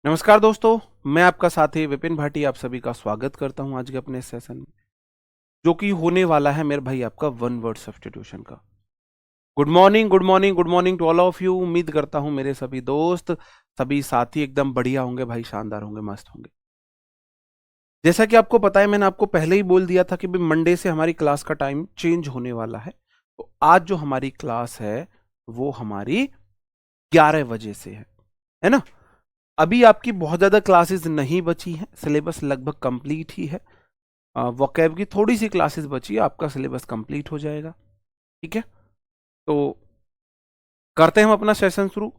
नमस्कार दोस्तों, मैं आपका साथी विपिन भाटी आप सभी का स्वागत करता हूं आज के अपने सेशन में, जो कि होने वाला है मेरे भाई आपका वन वर्ड सब्स्टिट्यूशन का। Good morning, good morning, good morning to all of you. उम्मीद करता हूं मेरे सभी दोस्त, सभी साथी एकदम बढ़िया होंगे भाई, शानदार होंगे, मस्त होंगे। जैसा कि आपको पता है, मैंने आपको पहले ही बोल दिया था कि भाई मंडे से हमारी क्लास का टाइम चेंज होने वाला है। तो आज जो हमारी क्लास है वो हमारी 11 बजे से है ना। अभी आपकी बहुत ज्यादा क्लासेस नहीं बची हैं, सिलेबस लगभग कंप्लीट ही है। वोकैब की थोड़ी सी क्लासेस बची है, आपका सिलेबस कंप्लीट हो जाएगा। ठीक है, तो करते हैं हम अपना सेशन शुरू।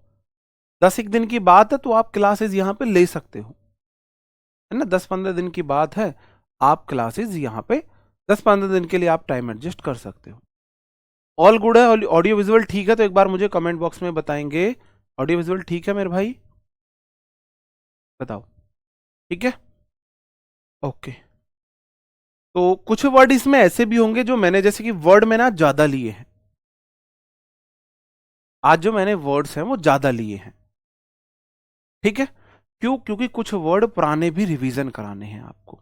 10 एक दिन की बात है तो आप क्लासेस यहाँ पे ले सकते हो, है ना। 10-15 दिन की बात है, आप क्लासेस यहाँ पे 10-15 दिन के लिए आप टाइम एडजस्ट कर सकते हो। ऑल गुड है, ऑडियो विजुअल ठीक है तो एक बार मुझे कमेंट बॉक्स में बताएंगे ऑडियो विजुअल ठीक है मेरे भाई, बताओ। ठीक है, ओके। तो कुछ वर्ड इसमें ऐसे भी होंगे जो मैंने, जैसे कि वर्ड में ना ज्यादा लिए हैं। आज जो मैंने वर्ड्स हैं वो ज्यादा लिए हैं। ठीक है, क्यों? क्योंकि कुछ वर्ड पुराने भी रिवीजन कराने हैं आपको।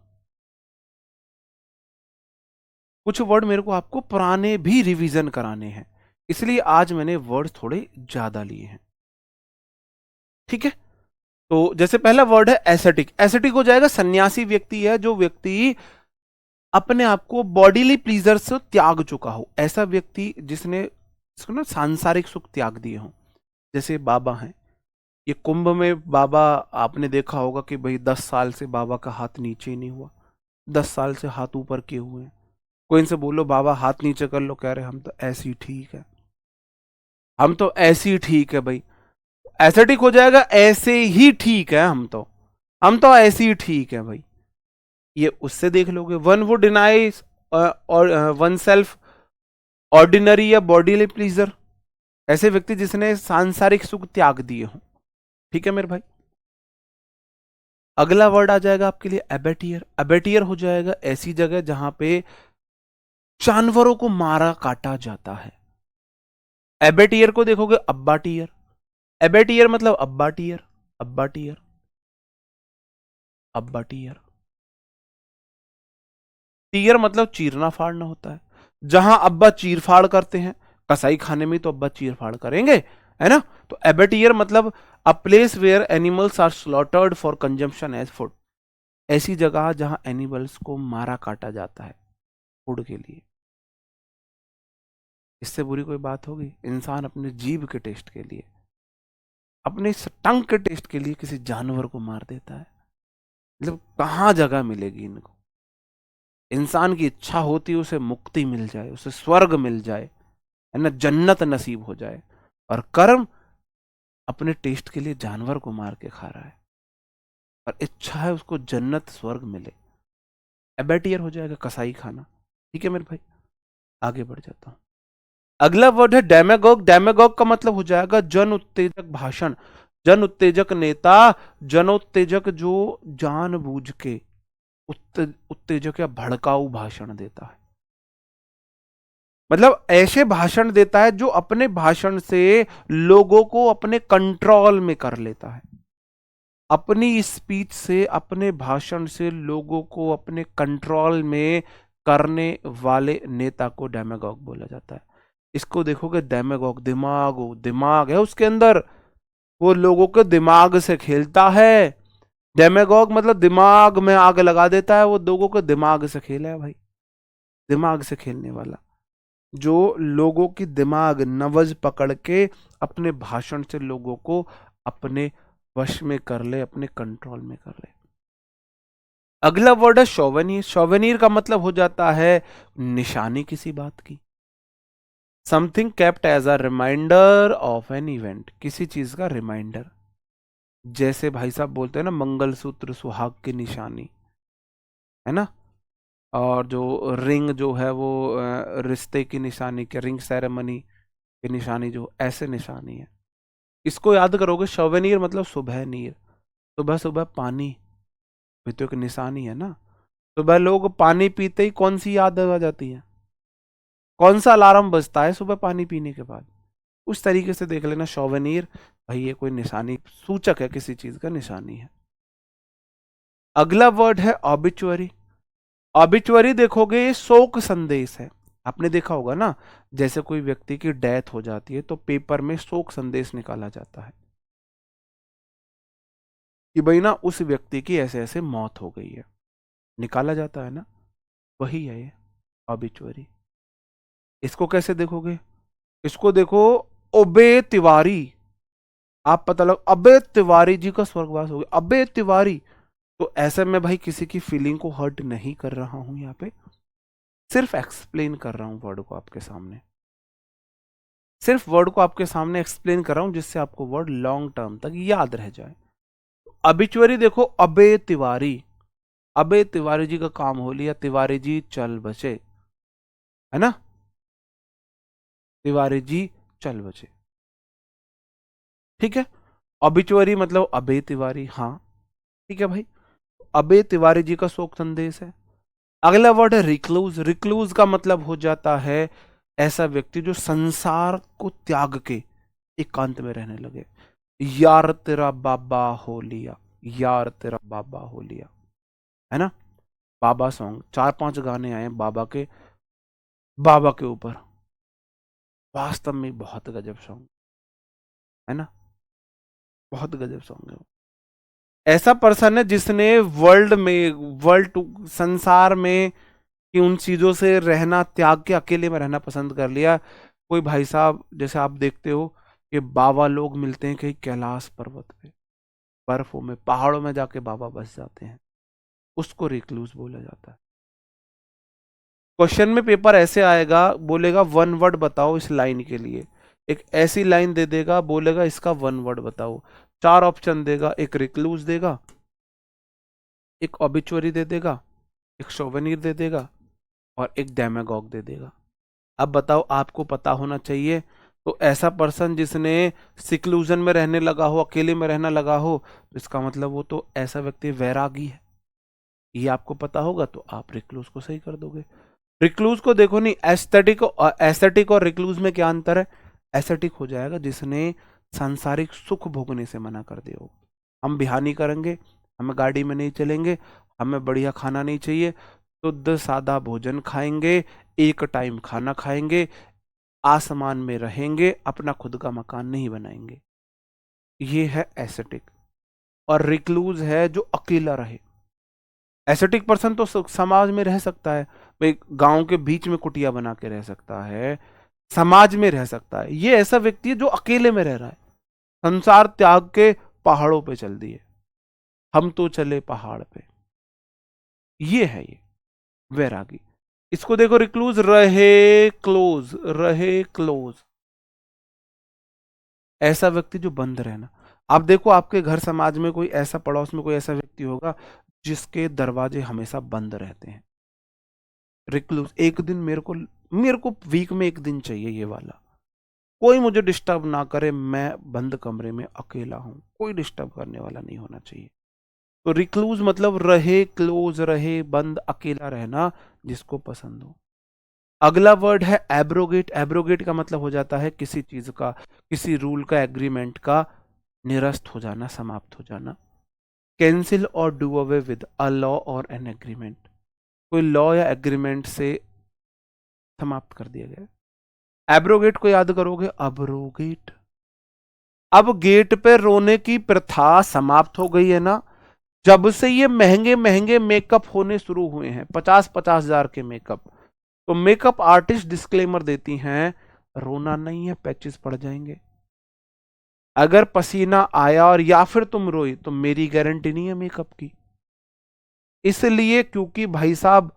कुछ वर्ड मेरे को आपको पुराने भी रिवीजन कराने हैं, इसलिए आज मैंने वर्ड थोड़े ज्यादा लिए हैं। ठीक है, तो जैसे पहला वर्ड है एसेटिक। एसेटिक हो जाएगा सन्यासी व्यक्ति है, जो व्यक्ति अपने आप को बॉडीली प्लीजर से त्याग चुका हो, ऐसा व्यक्ति जिसने इसको ना सांसारिक सुख त्याग दिए हो। जैसे बाबा हैं, ये कुंभ में बाबा, आपने देखा होगा कि भाई 10 साल से बाबा का हाथ नीचे ही नहीं हुआ, 10 साल से हाथ ऊपर किए हुए हैं। कोई इनसे बोलो बाबा हाथ नीचे कर लो, कह रहे हम तो ऐसे ही ठीक है, हम तो ऐसे ही ठीक है भाई। एसेटिक हो जाएगा ऐसे ही ठीक है, हम तो ऐसे ही ठीक है भाई। ये उससे देख लोगे। वन वुड डिनाई और वन सेल्फ ऑर्डिनरी या बॉडीली प्लीजर, ऐसे व्यक्ति जिसने सांसारिक सुख त्याग दिए हो। ठीक है मेरे भाई। अगला वर्ड आ जाएगा आपके लिए एबेटियर। एबेटियर हो जाएगा ऐसी जगह जहां पे जानवरों को मारा काटा जाता है। एबेटियर को देखोगे अब्बा टीयर। एबेटियर मतलब अब्बा टीयर, अब्बा टीयर, अब्बा टीयर। टीयर मतलब चीरना फाड़ना होता है, जहां अब्बा चीर फाड़ करते हैं। कसाई खाने में तो अब्बा चीर फाड़ करेंगे, है ना। तो एबेटियर मतलब a place where animals are slaughtered for consumption as food, ऐसी जगह जहां एनिमल्स को मारा काटा जाता है फूड के लिए। इससे बुरी कोई बात होगी? इंसान अपने जीभ के टेस्ट के लिए, अपने इस टंग के टेस्ट के लिए किसी जानवर को मार देता है। मतलब कहां जगह मिलेगी इनको? इंसान की इच्छा होती है उसे मुक्ति मिल जाए, उसे स्वर्ग मिल जाए, है ना, जन्नत नसीब हो जाए, और कर्म अपने टेस्ट के लिए जानवर को मार के खा रहा है, और इच्छा है उसको जन्नत स्वर्ग मिले। एबेटियर हो जाएगा कसाई खाना। ठीक है मेरे भाई, आगे बढ़ जाता हूं। अगला वर्ड है डेमेगोग। डेमेगोग का मतलब हो जाएगा जन उत्तेजक भाषण, जन उत्तेजक नेता, जनोत्तेजक जो जानबूझ के उत्तेजक या भड़काऊ भाषण देता है। मतलब ऐसे भाषण देता है जो अपने भाषण से लोगों को अपने कंट्रोल में कर लेता है। अपनी स्पीच से, अपने भाषण से लोगों को अपने कंट्रोल में करने वाले नेता को डेमेगॉग बोला जाता है। इसको देखोगे, डेमेगॉग दिमाग, दिमाग है उसके अंदर, वो लोगों के दिमाग से खेलता है। डेमेगॉग मतलब दिमाग में आग लगा देता है, वो लोगों के दिमाग से खेला है भाई, दिमाग से खेलने वाला, जो लोगों की दिमाग नवज पकड़ के अपने भाषण से लोगों को अपने वश में कर ले, अपने कंट्रोल में कर ले। अगला वर्ड है शोवेनियर। शोवेनियर का मतलब हो जाता है निशानी किसी बात की। Something kept as a reminder of an event, किसी चीज का रिमाइंडर। जैसे भाई साहब बोलते हैं ना, मंगलसूत्र सुहाग की निशानी, है ना। और जो रिंग जो है वो रिश्ते की निशानी, के रिंग सेरेमनी की निशानी, जो ऐसे निशानी है। इसको याद करोगे, शोवेनियर मतलब सुबह नीर, सुबह सुबह पानी भी तो एक निशानी है ना। सुबह लोग पानी पीते ही कौन सी याद आ जाती है? कौन सा अलार्म बजता है सुबह पानी पीने के बाद? उस तरीके से देख लेना शोवेनियर, भाई ये कोई निशानी सूचक है, किसी चीज का निशानी है। अगला वर्ड है ऑबिचुअरी। ऑबिचुअरी देखोगे ये शोक संदेश है। आपने देखा होगा ना, जैसे कोई व्यक्ति की डेथ हो जाती है तो पेपर में शोक संदेश निकाला जाता है कि भाई ना उस व्यक्ति की ऐसे ऐसे मौत हो गई है, निकाला जाता है ना, वही है ये ऑबिचुअरी। इसको कैसे देखोगे? इसको देखो, ओबे तिवारी। आप पता लग, अबे तिवारी जी का स्वर्गवास हो गया, अबे तिवारी। तो ऐसे में भाई किसी की फीलिंग को हर्ट नहीं कर रहा हूं यहाँ पे, सिर्फ एक्सप्लेन कर रहा हूं वर्ड को आपके सामने, सिर्फ वर्ड को आपके सामने एक्सप्लेन कर रहा हूं जिससे आपको वर्ड लॉन्ग टर्म तक याद रह जाए। अबिचुअरी देखो, अबे तिवारी, अबे तिवारी जी का काम हो लिया, तिवारी जी चल बचे, है ना, तिवारी जी चल बचे, ठीक है। ऑबिचुअरी मतलब अबे तिवारी, हाँ ठीक है भाई, अबे तिवारी जी का शोक संदेश है। अगला वर्ड है रिक्लूज। रिक्लूज का मतलब हो जाता है ऐसा व्यक्ति जो संसार को त्याग के एकांत में रहने लगे। यार तेरा बाबा हो लिया, यार तेरा बाबा हो लिया, है ना। बाबा सॉन्ग 4-5 गाने आए बाबा के ऊपर, वास्तव में बहुत गजब सॉन्ग है ना, बहुत गजब सॉन्ग है। ऐसा पर्सन है जिसने संसार में कि उन चीजों से रहना त्याग के अकेले में रहना पसंद कर लिया। कोई भाई साहब जैसे आप देखते हो कि बाबा लोग मिलते हैं कहीं कैलाश पर्वत पे, बर्फों में, पहाड़ों में जाके बाबा बस जाते हैं, उसको रिक्लूस बोला जाता है। क्वेश्चन में पेपर ऐसे आएगा, बोलेगा वन वर्ड बताओ इस लाइन के लिए, एक ऐसी लाइन दे देगा, बोलेगा इसका वन वर्ड बताओ, 4 ऑप्शन देगा, एक रिक्लूस देगा, एक ऑबिचुअरी दे देगा, एक शोवेनियर दे देगा और एक डेमागॉग दे देगा। अब बताओ, आपको पता होना चाहिए। तो ऐसा पर्सन जिसने सिक्लूजन में रहने लगा हो, अकेले में रहना लगा हो, तो इसका मतलब वो तो ऐसा व्यक्ति वैरागी है, ये आपको पता होगा तो आप रिक्लूज को सही कर दोगे। रिक्लूज को देखो नहीं, एस्थेटिक और रिक्लूज में क्या अंतर है? एस्थेटिक हो जाएगा जिसने सांसारिक सुख भोगने से मना कर दिया हो। हम बिहार नहीं करेंगे, हमें गाड़ी में नहीं चलेंगे, हमें बढ़िया खाना नहीं चाहिए, शुद्ध सादा भोजन खाएंगे, एक टाइम खाना खाएंगे, आसमान में रहेंगे, अपना खुद का मकान नहीं बनाएंगे, ये है एस्थेटिक। और रिक्लूज है जो अकेला रहे। एस्थेटिक पर्सन तो समाज में रह सकता है, भाई गांव के बीच में कुटिया बना के रह सकता है, समाज में रह सकता है। ये ऐसा व्यक्ति है जो अकेले में रह रहा है, संसार त्याग के पहाड़ों पे चल दिए, हम तो चले पहाड़ पे, ये है ये वैरागी। इसको देखो, रिक्लूज, रहे क्लोज, रहे क्लोज, ऐसा व्यक्ति जो बंद रहना। आप देखो आपके घर समाज में कोई ऐसा, पड़ोस में कोई ऐसा व्यक्ति होगा जिसके दरवाजे हमेशा बंद रहते हैं, रिक्लूज। एक दिन मेरे को वीक में एक दिन चाहिए ये वाला, कोई मुझे डिस्टर्ब ना करे, मैं बंद कमरे में अकेला हूं, कोई डिस्टर्ब करने वाला नहीं होना चाहिए। तो रिक्लूज मतलब रहे क्लोज, रहे बंद, अकेला रहना, जिसको पसंद हो। अगला वर्ड है एब्रोगेट। एब्रोगेट का मतलब हो जाता है किसी चीज का, किसी रूल का, एग्रीमेंट का निरस्त हो जाना, समाप्त हो जाना। कैंसिल और do away with a law और एन एग्रीमेंट, कोई लॉ या एग्रीमेंट से समाप्त कर दिया गया। एब्रोगेट को याद करोगे, अब्रोगेट, अब गेट पे रोने की प्रथा समाप्त हो गई है ना, जब से ये महंगे महंगे मेकअप होने शुरू हुए हैं, 50-50 हजार के मेकअप, तो मेकअप आर्टिस्ट डिस्क्लेमर देती हैं रोना नहीं है, पैचेस पड़ जाएंगे। अगर पसीना आया और या फिर तुम रोई तो मेरी गारंटी नहीं है मेकअप की। इसलिए क्योंकि भाई साहब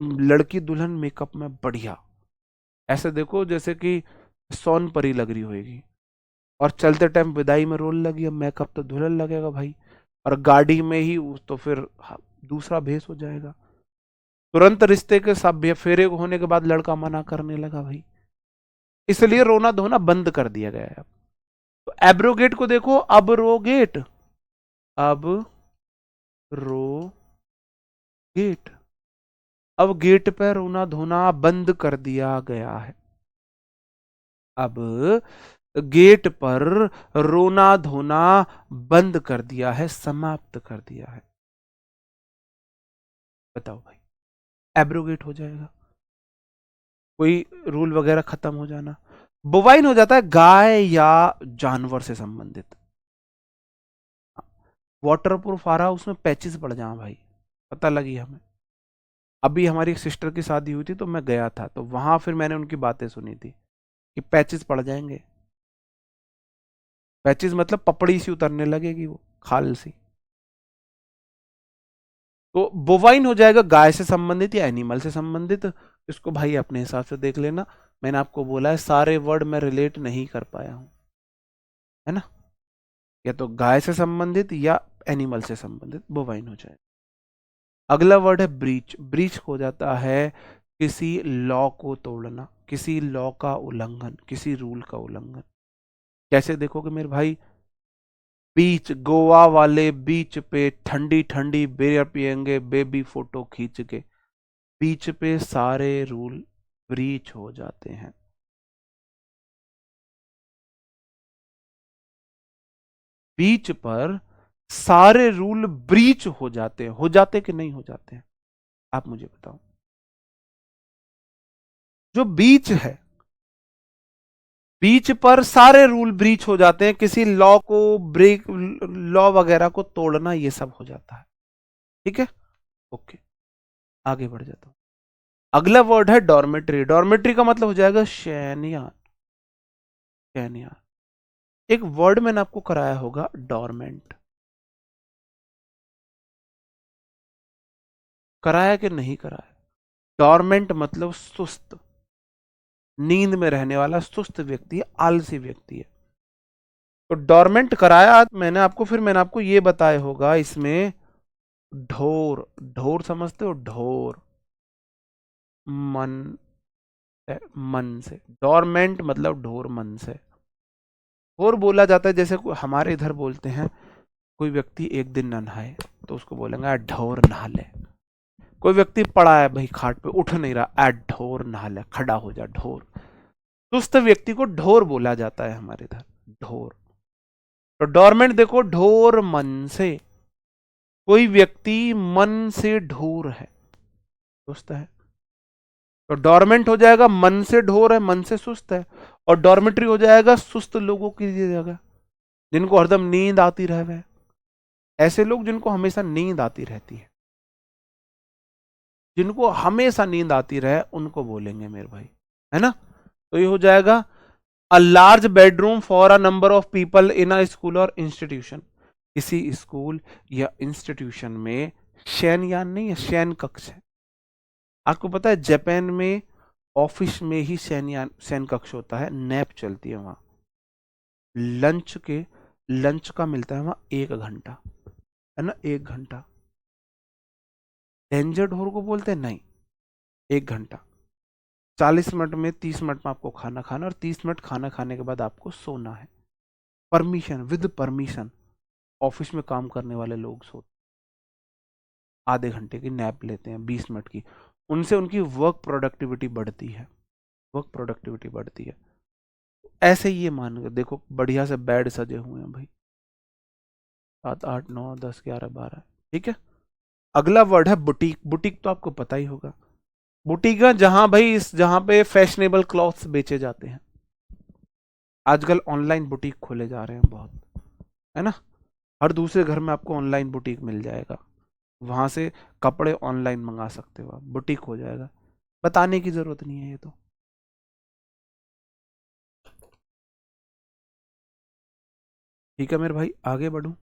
लड़की दुल्हन मेकअप में बढ़िया, ऐसे देखो जैसे कि सोन परी लग रही होगी, और चलते टाइम विदाई में रोल लगी, अब मेकअप तो दुल्हन लगेगा भाई, और गाड़ी में ही तो फिर दूसरा भेस हो जाएगा। तुरंत रिश्ते के सब फेरे होने के बाद लड़का मना करने लगा भाई, इसलिए रोना धोना बंद कर दिया गया है। तो एब्रोगेट को देखो, अबरोगेट, अब रो गेट, अब गेट पर रोना धोना बंद कर दिया गया है। अब गेट पर रोना धोना बंद कर दिया है, समाप्त कर दिया है। बताओ भाई, एब्रोगेट हो जाएगा, कोई रूल वगैरह खत्म हो जाना। बोवाइन हो जाता है गाय या जानवर से संबंधित। वाटर प्रूफ आ रहा, उसमें पैचेस पड़ जाए भाई, पता लगी हमें। अभी हमारी एक सिस्टर की शादी हुई थी तो मैं गया था, तो वहां फिर मैंने उनकी बातें सुनी थी कि पैचेस पड़ जाएंगे। पैचेस मतलब पपड़ी सी उतरने लगेगी, वो खाल सी। तो बोवाइन हो जाएगा गाय से संबंधित या एनिमल से संबंधित। इसको भाई अपने हिसाब से देख लेना। मैंने आपको बोला है सारे वर्ड मैं रिलेट नहीं कर पाया हूं, है ना। या तो गाय से संबंधित या एनिमल से संबंधित बोवाइन हो जाएगा। अगला वर्ड है ब्रीच। ब्रीच हो जाता है किसी लॉ को तोड़ना, किसी लॉ का उल्लंघन, किसी रूल का उल्लंघन। कैसे देखोगे मेरे भाई, बीच, गोवा वाले बीच पे ठंडी ठंडी बियर पियेंगे बेबी फोटो खींच के। बीच पे सारे रूल ब्रीच हो जाते हैं। बीच पर सारे रूल ब्रीच हो जाते हैं, हो जाते कि नहीं हो जाते हैं, आप मुझे बताओ। जो बीच है, बीच पर सारे रूल ब्रीच हो जाते हैं, किसी लॉ को ब्रेक, लॉ वगैरह को तोड़ना, ये सब हो जाता है। ठीक है, ओके, आगे बढ़ जाता हूं। अगला वर्ड है डॉर्मेट्री। डॉर्मेट्री का मतलब हो जाएगा शयनयान। शयनयान। एक वर्ड मैंने आपको कराया होगा, डॉर्मेंट। कराया कि नहीं कराया। डॉर्मेंट मतलब सुस्त, नींद में रहने वाला सुस्त व्यक्ति है, आलसी व्यक्ति है। तो डॉर्मेंट कराया मैंने आपको, फिर मैंने आपको ये बताया होगा इसमें ढोर। ढोर समझते हो, ढोर, मन, मन से। डॉर्मेंट मतलब ढोर, मन से। ढोर बोला जाता है जैसे हमारे इधर बोलते हैं, कोई व्यक्ति एक दिन न नहाए तो उसको बोलेंगे यार ढोर नहा ले। कोई व्यक्ति पड़ा है भाई खाट पे, उठ नहीं रहा, ऐड ढोर नहा ले, खड़ा हो जा, ढोर। सुस्त व्यक्ति को ढोर बोला जाता है हमारे इधर, ढोर। तो डॉर्मेंट देखो, ढोर मन से, कोई व्यक्ति मन से ढोर है, सुस्त है। तो डॉर्मेंट हो जाएगा मन से ढोर है, मन से सुस्त है। और डॉर्मेट्री हो जाएगा सुस्त लोगों की जगह, जिनको हरदम नींद आती रहे। ऐसे लोग जिनको हमेशा नींद आती रहती है, जिनको हमेशा नींद आती रहे, उनको बोलेंगे मेरे भाई, है ना। तो ये हो जाएगा a large bedroom for a number of people in a school और इंस्टीट्यूशन। किसी स्कूल या इंस्टीट्यूशन में शयनयान नहीं है, शयन कक्ष है। आपको पता है जापान में ऑफिस में ही शयनयान, शयन कक्ष होता है, नैप चलती है वहां। लंच के, लंच का मिलता है वहां 1 घंटा, है ना, 1 घंटा। डेंजर ढोर को बोलते हैं नहीं, 1 घंटा। 40 मिनट में, 30 मिनट में आपको खाना खाना, और 30 मिनट खाना खाने के बाद आपको सोना है। Permission, with permission. ऑफिस में काम करने वाले लोग सोते, आधे घंटे की नैप लेते हैं, 20 मिनट की। उनसे उनकी वर्क प्रोडक्टिविटी बढ़ती है, वर्क प्रोडक्टिविटी बढ़ती है। ऐसे ही ये मान के देखो, बढ़िया से बेड सजे हुए हैं भाई, 7 8 9 10 11 12। ठीक है। अगला वर्ड है बुटीक। बुटीक तो आपको पता ही होगा, बुटीक है जहां भाई, इस जहां पे फैशनेबल क्लॉथ्स बेचे जाते हैं। आजकल ऑनलाइन बुटीक खोले जा रहे हैं बहुत, है ना। हर दूसरे घर में आपको ऑनलाइन बुटीक मिल जाएगा, वहां से कपड़े ऑनलाइन मंगा सकते हो आप, बुटीक हो जाएगा। बताने की जरूरत नहीं है ये तो। ठीक है मेरे भाई, आगे बढ़ूं।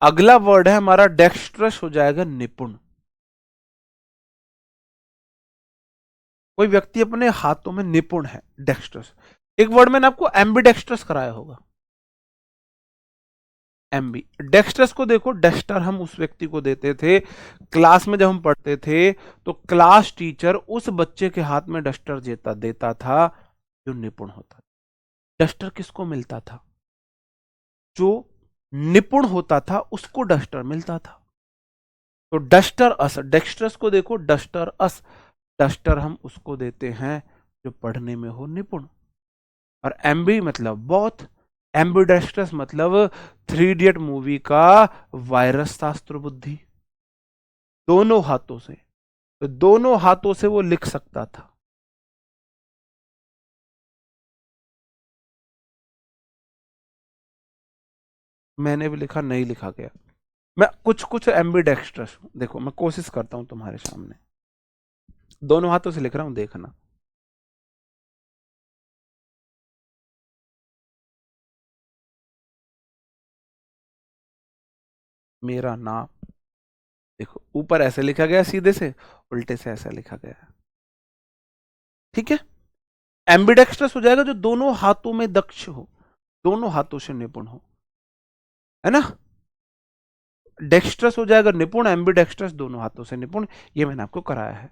अगला वर्ड है हमारा डेक्स्ट्रस, हो जाएगा निपुण। कोई व्यक्ति अपने हाथों में निपुण है, डेक्स्ट्रस। एक वर्ड मैंने आपको एम्बीडेक्स्ट्रस कराया होगा, एमबी। डेक्स्ट्रस को देखो, डस्टर हम उस व्यक्ति को देते थे क्लास में, जब हम पढ़ते थे तो क्लास टीचर उस बच्चे के हाथ में डस्टर देता देता था जो निपुण होता था। डस्टर किसको मिलता था, जो निपुण होता था उसको डस्टर मिलता था। तो डस्टर अस, डेक्स्ट्रस को देखो, डस्टर अस। डस्टर हम उसको देते हैं जो पढ़ने में हो निपुण। और एम्बी मतलब बहुत, एम्बिडेक्स्ट्रस मतलब थ्री इडियट मूवी का वायरस शास्त्र बुद्धि, दोनों हाथों से, तो दोनों हाथों से वो लिख सकता था। मैंने भी लिखा, नहीं लिखा गया। मैं कुछ कुछ एम्बिडेक्स्ट्रस हूं, देखो मैं कोशिश करता हूं तुम्हारे सामने, दोनों हाथों से लिख रहा हूं, देखना। मेरा नाम, देखो ऊपर ऐसे लिखा गया सीधे से, उल्टे से ऐसा लिखा गया है। ठीक है, एम्बिडेक्स्ट्रस हो जाएगा जो दोनों हाथों में दक्ष हो, दोनों हाथों से निपुण हो, है ना। डेक्स्ट्रस हो जाएगा निपुण, एम्बिडेक्स्ट्रस दोनों हाथों से निपुण, ये मैंने आपको कराया है।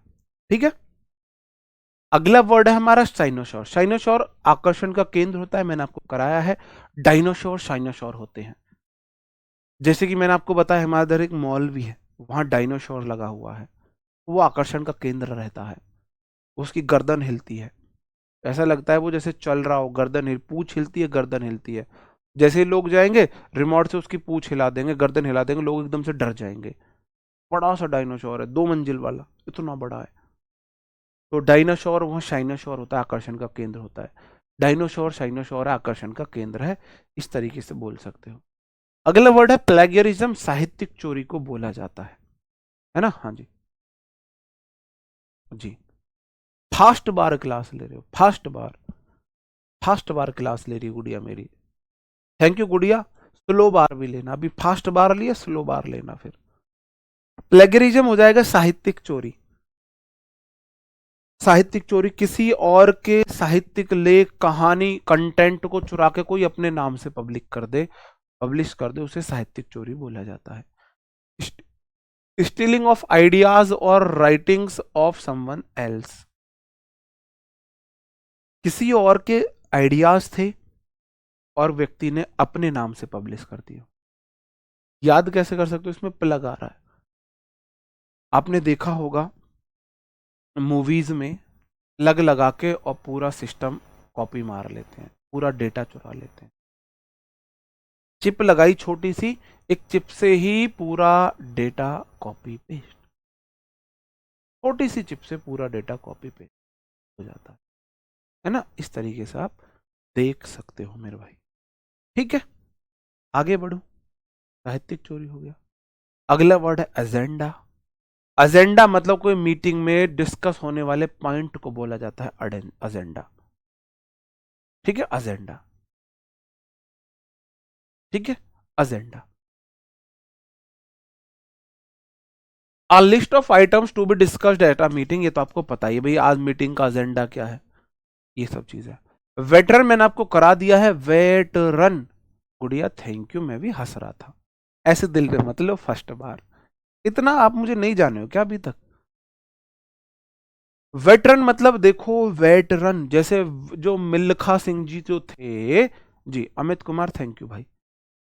ठीक है, अगला वर्ड है हमारा साइनोसॉर। साइनोसॉर आकर्षण का केंद्र होता है, मैंने आपको कराया है। डायनासोर साइनोसॉर होते हैं। जैसे कि मैंने आपको बताया हमारे इधर एक मॉल भी है, वहां डायनासोर लगा हुआ है, वो आकर्षण का केंद्र रहता है। उसकी गर्दन हिलती है, ऐसा लगता है वो जैसे चल रहा हो, गर्दन हिल, पूछ हिलती है, गर्दन हिलती है। जैसे ही लोग जाएंगे रिमोट से उसकी पूछ हिला देंगे, गर्दन हिला देंगे, लोग एकदम से डर जाएंगे। बड़ा सा डायनासोर है, 2 मंजिल वाला, इतना बड़ा है। तो डायनासोर वहाँ साइनोसॉर होता है, आकर्षण का केंद्र होता है। डायनासोर साइनोसॉर आकर्षण का केंद्र है, इस तरीके से बोल सकते हो। अगला वर्ड है प्लेगियरिज्म, साहित्यिक चोरी को बोला जाता है ना। हाँ जी, जी। फास्ट बार क्लास ले रहे हो, फास्ट बार, फास्ट बार क्लास ले रही है गुड़िया मेरी, थैंक यू गुड़िया। स्लो बार भी लेना, अभी फास्ट बार लिया, स्लो बार लेना। फिर प्लेगरिज्म हो जाएगा साहित्यिक चोरी। साहित्यिक चोरी, किसी और के साहित्यिक लेख, कहानी, कंटेंट को चुरा के कोई अपने नाम से पब्लिश कर दे, उसे साहित्यिक चोरी बोला जाता है। स्टीलिंग ऑफ आइडियाज और राइटिंग्स ऑफ समवन एल्स, किसी और के आइडियाज थे और व्यक्ति ने अपने नाम से पब्लिश कर दिया। याद कैसे कर सकते हो, इसमें प्लग आ रहा है। आपने देखा होगा मूवीज में लग लगा के और पूरा सिस्टम कॉपी मार लेते हैं, पूरा डेटा चुरा लेते हैं। चिप लगाई छोटी सी, एक चिप से ही पूरा डेटा कॉपी पेस्ट, छोटी सी चिप से पूरा डेटा कॉपी पेस्ट हो जाता है ना। इस तरीके से आप देख सकते हो मेरे भाई। ठीक है, आगे बढ़ो। साहित्यिक चोरी हो गया। अगला वर्ड है एजेंडा। एजेंडा मतलब कोई मीटिंग में डिस्कस होने वाले पॉइंट को बोला जाता है एजेंडा। ठीक है, एजेंडा, ठीक है, agenda. A list of items to be discussed at a meeting, ये तो आपको पता ही है भाई, आज मीटिंग का एजेंडा क्या है, ये सब चीजें। वेटरन मैंने आपको करा दिया है, वेटरन। गुड़िया थैंक यू, मैं भी हंस रहा था, ऐसे दिल पे मतलब फर्स्ट बार, इतना आप मुझे नहीं जाने हो क्या अभी तक। वेटरन मतलब देखो, वेटरन जैसे जो मिल्खा सिंह जी जो थे, जी अमित कुमार थैंक यू भाई,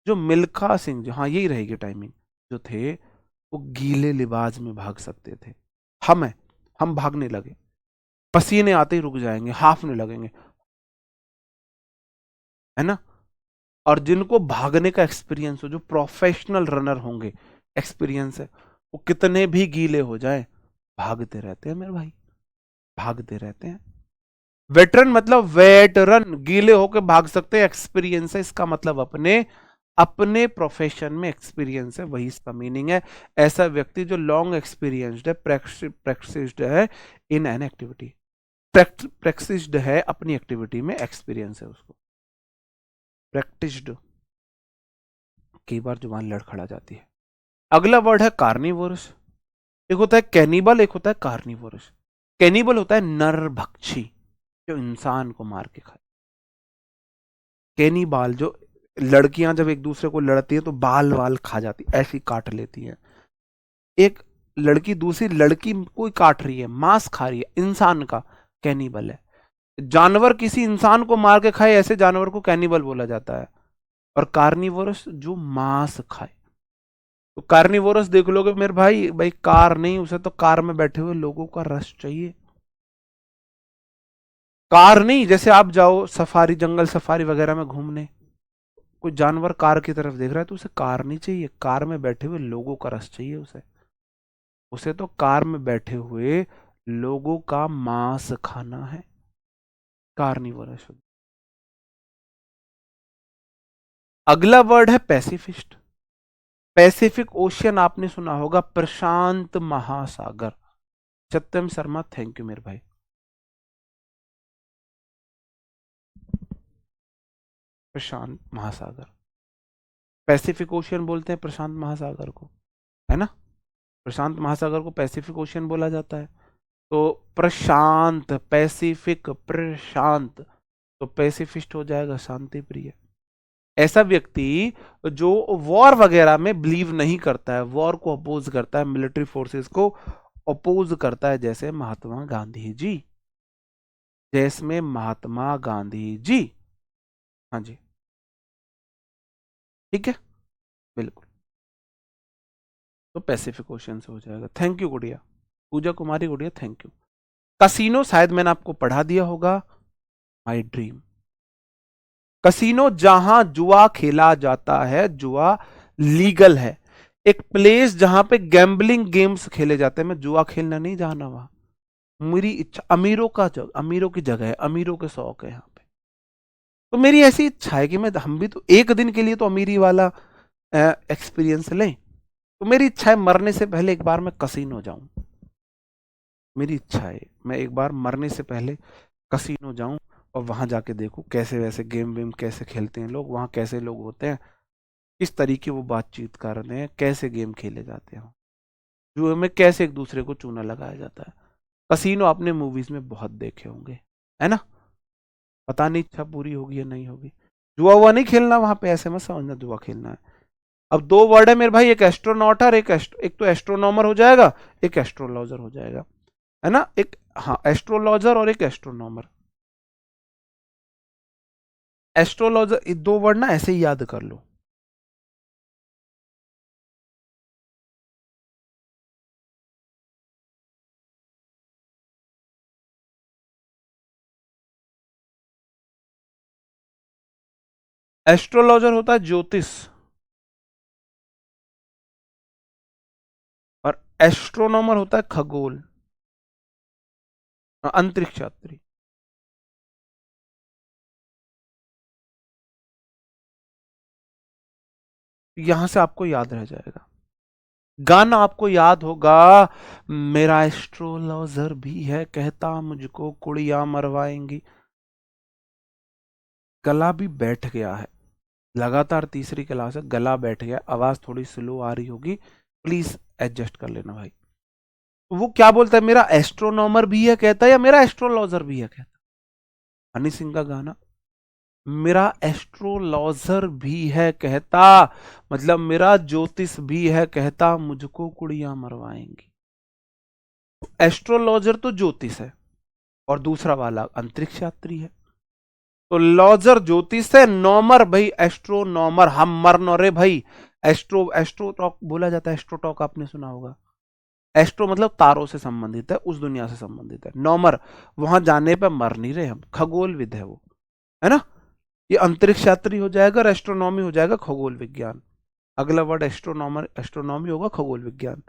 जो मिल्खा सिंह जी, हाँ यही रहेगी टाइमिंग, जो थे वो गीले लिबास में भाग सकते थे। हम हैं, हम भागने लगे, पसीने आते ही रुक जाएंगे, हाफने लगेंगे, है ना। और जिनको भागने का एक्सपीरियंस हो, जो प्रोफेशनल रनर होंगे, एक्सपीरियंस है, वो कितने भी गीले हो जाए भागते रहते हैं मेरे भाई, भागते रहते हैं। वेटरन मतलब वेटरन, गीले होकर भाग सकते हैं, एक्सपीरियंस है इसका मतलब, अपने अपने प्रोफेशन में एक्सपीरियंस है, वही इसका मीनिंग है। ऐसा व्यक्ति जो लॉन्ग एक्सपीरियंस्ड है, प्रैक्टिस्ड है इन एन एक्टिविटी, प्रैक्टिस्ड है अपनी एक्टिविटी में, एक्सपीरियंस है उसको, प्रैक्टिस्ड। कई बार जुबान लड़खड़ा जाती है। अगला वर्ड है कार्निवोरस। एक होता है कैनिबल, एक होता है कार्निवोरस। कैनिबल होता है नरभक्षी, जो इंसान को मार के खाए। कैनिबाल जो लड़कियां जब एक दूसरे को लड़ती हैं तो बाल वाल खा जाती, ऐसी काट लेती हैं। एक लड़की दूसरी लड़की को काट रही है, मांस खा रही है, इंसान का, कैनिबल है। जानवर किसी इंसान को मार के खाए, ऐसे जानवर को कैनिबल बोला जाता है। और कार्निवोरस जो मांस खाए। तो कार्निवोरस देख लोगे मेरे भाई, भाई कार नहीं, उसे तो कार में बैठे हुए लोगों का रस चाहिए। कार नहीं, जैसे आप जाओ सफारी, जंगल सफारी वगैरह में घूमने, कोई जानवर कार की तरफ देख रहा है तो उसे कार नहीं चाहिए, कार में बैठे हुए लोगों का रस चाहिए उसे। उसे तो कार में बैठे हुए लोगों का मांस खाना है, कार्निवोरस है शुद्ध। अगला वर्ड है पैसिफिस्ट। पैसिफिक ओशियन आपने सुना होगा, प्रशांत महासागर। सत्यम शर्मा, थैंक यू मेरे भाई। प्रशांत महासागर, पैसिफिक ओशियन बोलते हैं प्रशांत महासागर को, है ना। प्रशांत महासागर को पैसिफिक ओशियन बोला जाता है। तो प्रशांत, पैसिफिक, प्रशांत, तो पैसिफिस्ट हो जाएगा शांति प्रिय। ऐसा व्यक्ति जो वॉर वगैरह में बिलीव नहीं करता है, वॉर को अपोज करता है, मिलिट्री फोर्सेस को अपोज करता है, जैसे महात्मा गांधी जी, जैसे महात्मा गांधी जी। हाँ जी, ठीक है, बिल्कुल। तो पैसिफिक ओशियन से हो जाएगा। थैंक यू गुड़िया, पूजा कुमारी गुड़िया, थैंक यू। कसिनो शायद मैंने आपको पढ़ा दिया होगा, माई ड्रीम। कसिनो जहां जुआ खेला जाता है, जुआ लीगल है, एक प्लेस जहां पे गैम्बलिंग गेम्स खेले जाते हैं। मैं जुआ खेलना नहीं जाना वहां, मेरी इच्छा, अमीरों का जगह, अमीरों की जगह है, अमीरों के शौक है यहाँ पे। तो मेरी ऐसी इच्छा है कि मैं, हम भी तो एक दिन के लिए तो अमीरी वाला एक्सपीरियंस लें। तो मेरी इच्छा है मरने से पहले एक बार मैं कसिनो जाऊं। मेरी इच्छा है मैं एक बार मरने से पहले कसिनो जाऊं और वहां जाके देखूं कैसे वैसे गेम वेम कैसे खेलते हैं लोग वहां, कैसे लोग होते हैं, किस तरीके वो बातचीत करते हैं, कैसे गेम खेले जाते हैं, जुए में कैसे एक दूसरे को चूना लगाया जाता है। कसिनो आपने मूवीज में बहुत देखे होंगे, है ना। पता नहीं इच्छा पूरी होगी या नहीं होगी। जुआ हुआ नहीं खेलना वहां पे, ऐसे मत समझना जुआ खेलना है। अब दो वर्ड है मेरे भाई, एक एस्ट्रोनॉट और एक तो एस्ट्रोनॉमर हो जाएगा, एक एस्ट्रोलॉजर हो जाएगा, है ना। एक, हाँ, एस्ट्रोलॉजर और एक एस्ट्रोनॉमर। एस्ट्रोलॉजर, ये दो वर्ड ना ऐसे ही याद कर लो। एस्ट्रोलॉजर होता है ज्योतिष, और एस्ट्रोनॉमर होता है खगोल, अंतरिक्ष यात्री। यहां से आपको याद रह जाएगा। गाना आपको याद होगा, मेरा एस्ट्रोलॉजर भी है कहता मुझको कुड़िया मरवाएंगी। गला भी बैठ गया है, लगातार तीसरी क्लास है, गला बैठ गया, आवाज थोड़ी स्लो आ रही होगी, प्लीज एडजस्ट कर लेना भाई। तो वो क्या बोलता है, मेरा एस्ट्रोनॉमर भी है कहता है या मेरा एस्ट्रोलॉजर भी है कहता। हनी सिंह का गाना, मेरा एस्ट्रोलॉजर भी है कहता, मतलब मेरा ज्योतिष भी है कहता मुझको कुड़ियां मरवाएंगी। एस्ट्रोलॉजर तो ज्योतिष है और दूसरा वाला अंतरिक्ष यात्री है। तो लॉजर ज्योतिष है, नॉमर भाई एस्ट्रोनॉमर, हम मर नौ रे भाई। एस्ट्रो टॉक बोला जाता है, एस्ट्रो टॉक आपने सुना होगा। एस्ट्रो मतलब तारों से संबंधित है, उस दुनिया से संबंधित है। नॉमर, वहां जाने पर मर नहीं रहे हम, खगोलविद है वो, है ना। ये अंतरिक्ष यात्री हो जाएगा और एस्ट्रोनॉमी हो जाएगा खगोल विज्ञान। अगला वर्ड एस्ट्रोनॉमर, एस्ट्रोनॉमी होगा खगोल विज्ञान।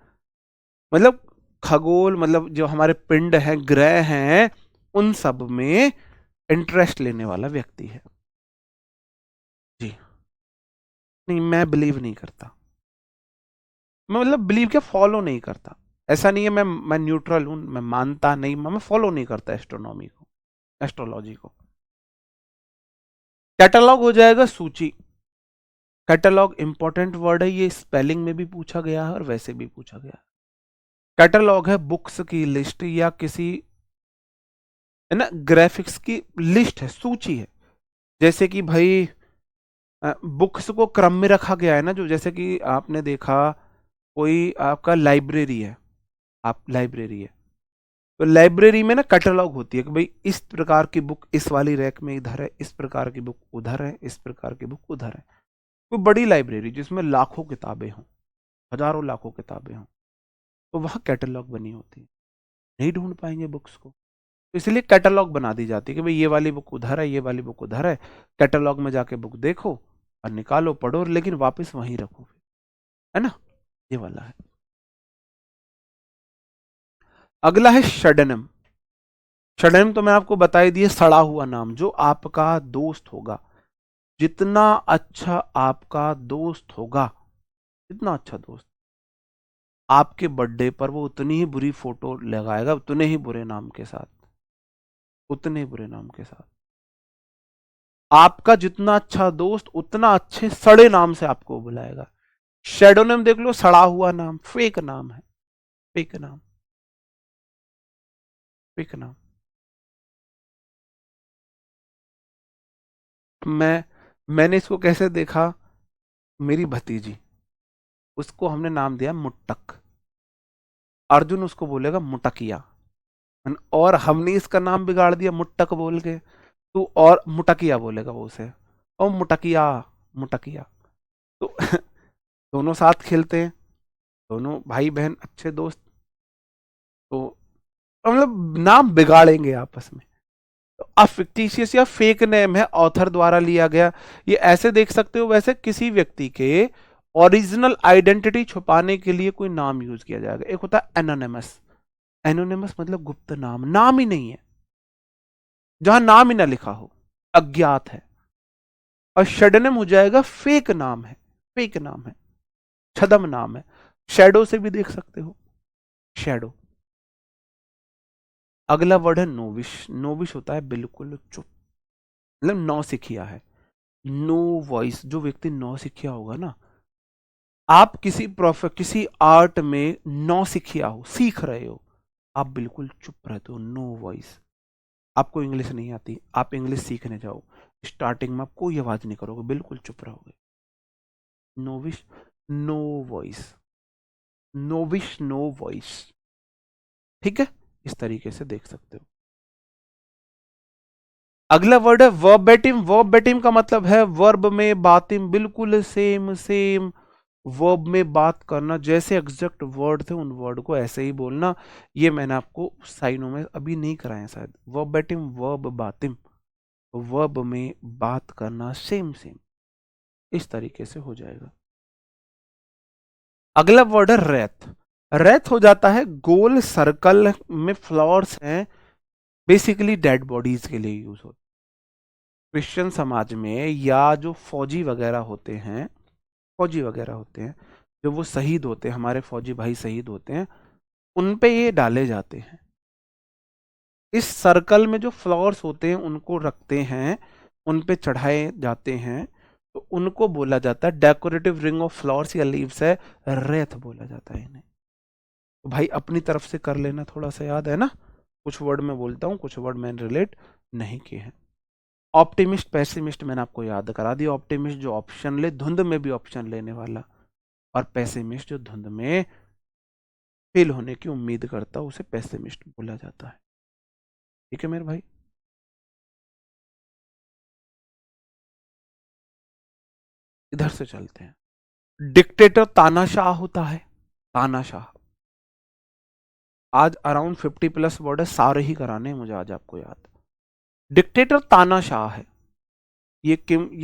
मतलब खगोल मतलब जो हमारे पिंड हैं, ग्रह हैं, उन सब में इंटरेस्ट लेने वाला व्यक्ति है जी। नहीं, मैं बिलीव नहीं करता, मैं मतलब बिलीव क्या, फॉलो नहीं करता। ऐसा नहीं है मैं न्यूट्रल हूं, मैं मानता नहीं, मैं फॉलो नहीं करता एस्ट्रोनॉमी को, एस्ट्रोलॉजी को। कैटलॉग हो जाएगा सूची। कैटलॉग इंपॉर्टेंट वर्ड है, ये स्पेलिंग में भी पूछा गया है और वैसे भी पूछा गया है। कैटलॉग है बुक्स की लिस्ट या किसी, है ना, ग्राफिक्स की लिस्ट है, सूची है। जैसे कि भाई बुक्स को क्रम में रखा गया है ना, जो जैसे कि आपने देखा कोई आपका लाइब्रेरी है, आप लाइब्रेरी है, तो लाइब्रेरी में ना कैटलॉग होती है कि भाई इस प्रकार की बुक इस वाली रैक में इधर है, इस प्रकार की बुक उधर है, इस प्रकार की बुक उधर है। कोई बड़ी लाइब्रेरी जिसमें लाखों किताबें हों, हजारों लाखों किताबें हों, तो वहां कैटलॉग बनी होती है। नहीं ढूंढ पाएंगे बुक्स को, तो इसलिए कैटलॉग बना दी जाती है कि भाई ये वाली बुक उधर है, ये वाली बुक उधर है, कैटलॉग में जाके बुक देखो और निकालो, पढ़ो, लेकिन वापस वहीं रखो, है ना। ये वाला है। अगला है षडनम। षडनम तो मैं आपको बता ही दिया, सड़ा हुआ नाम। जो आपका दोस्त होगा, जितना अच्छा आपका दोस्त होगा, जितना अच्छा दोस्त, आपके बर्थडे पर वो उतनी ही बुरी फोटो लगाएगा, उतने ही बुरे नाम के साथ, उतने ही बुरे नाम के साथ। आपका जितना अच्छा दोस्त उतना अच्छे सड़े नाम से आपको बुलाएगा। शेडोनिम देख लो, सड़ा हुआ नाम, फेक नाम है, फेक नाम, फेक नाम। मैंने इसको कैसे देखा, मेरी भतीजी, उसको हमने नाम दिया मुट्टक। अर्जुन उसको बोलेगा मुटकिया, और हमने इसका नाम बिगाड़ दिया मुट्टक बोल के, तो और मुटकिया बोलेगा वो उसे, और मुटकिया, मुटकिया। तो दोनों साथ खेलते हैं, दोनों भाई बहन अच्छे दोस्त, तो मतलब नाम बिगाड़ेंगे आपस में। तो अब फिक्टिशियस या फेक नेम है, ऑथर द्वारा लिया गया। ये ऐसे देख सकते हो, वैसे किसी व्यक्ति के ओरिजिनल आइडेंटिटी छुपाने के लिए कोई नाम यूज किया जाएगा। एक होता है एनोनिमस। एनोनिमस मतलब गुप्त नाम, नाम ही नहीं है, जहां नाम ही ना लिखा हो, अज्ञात है। और षडनम हो जाएगा फेक नाम है, फेक नाम है, छदम नाम है। शैडो से भी देख सकते हो, शैडो। अगला वर्ड है नोविश। नोविश होता है बिल्कुल चुप, मतलब नौसिखिया है, नो वॉइस। जो व्यक्ति नौसिखिया होगा ना, आप किसी आर्ट में नौसिखिया हो, सीख रहे हो, आप बिल्कुल चुप रहते हो, नो वॉइस। आपको इंग्लिश नहीं आती, आप इंग्लिश सीखने जाओ, स्टार्टिंग में आप कोई आवाज नहीं करोगे, बिल्कुल चुप रहोगे। नोविश, नो वॉइस, नोविश, नो वॉइस। ठीक है, इस तरीके से देख सकते हो। अगला वर्ड है वर्बेटिम। वर्बेटिम का मतलब है वर्ब में बातिम, बिल्कुल सेम सेम वर्ब में बात करना, जैसे एग्जैक्ट वर्ड थे उन वर्ड को ऐसे ही बोलना। ये मैंने आपको साइनों में अभी नहीं कराया शायद। वर्बेटिम, वर्ब बातिम, वर्ब में बात करना सेम सेम, इस तरीके से हो जाएगा। अगला वर्ड है रेत। रेत हो जाता है गोल सर्कल में फ्लावर्स हैं, बेसिकली डेड बॉडीज के लिए यूज होता है। क्रिश्चियन समाज में या जो फौजी वगैरह होते हैं, फौजी वगैरह होते हैं, जो वो शहीद होते हैं, हमारे फौजी भाई शहीद होते हैं, उन पे ये डाले जाते हैं। इस सर्कल में जो फ्लावर्स होते हैं उनको रखते हैं, उन पे चढ़ाए जाते हैं, तो उनको बोला जाता है डेकोरेटिव रिंग ऑफ फ्लावर्स या लीव्स है, रेत बोला जाता है इन्हें। तो भाई अपनी तरफ से कर लेना, थोड़ा सा याद है ना, कुछ वर्ड में बोलता हूँ, कुछ वर्ड मैंने रिलेट नहीं किए हैं। ऑप्टिमिस्ट, पेसिमिस्ट मैंने आपको याद करा दिया। ऑप्टिमिस्ट जो ऑप्शन ले, धुंध में भी ऑप्शन लेने वाला, और पेसिमिस्ट जो धुंध में फेल होने की उम्मीद करता, उसे पेसिमिस्ट बोला जाता है। ठीक है मेरे भाई। इधर से चलते हैं। डिक्टेटर तानाशाह होता है, तानाशाह। आज अराउंड 50 प्लस वर्ड है, सारे ही कराने हैं मुझे आज आपको याद। डिक्टेटर तानाशाह है। ये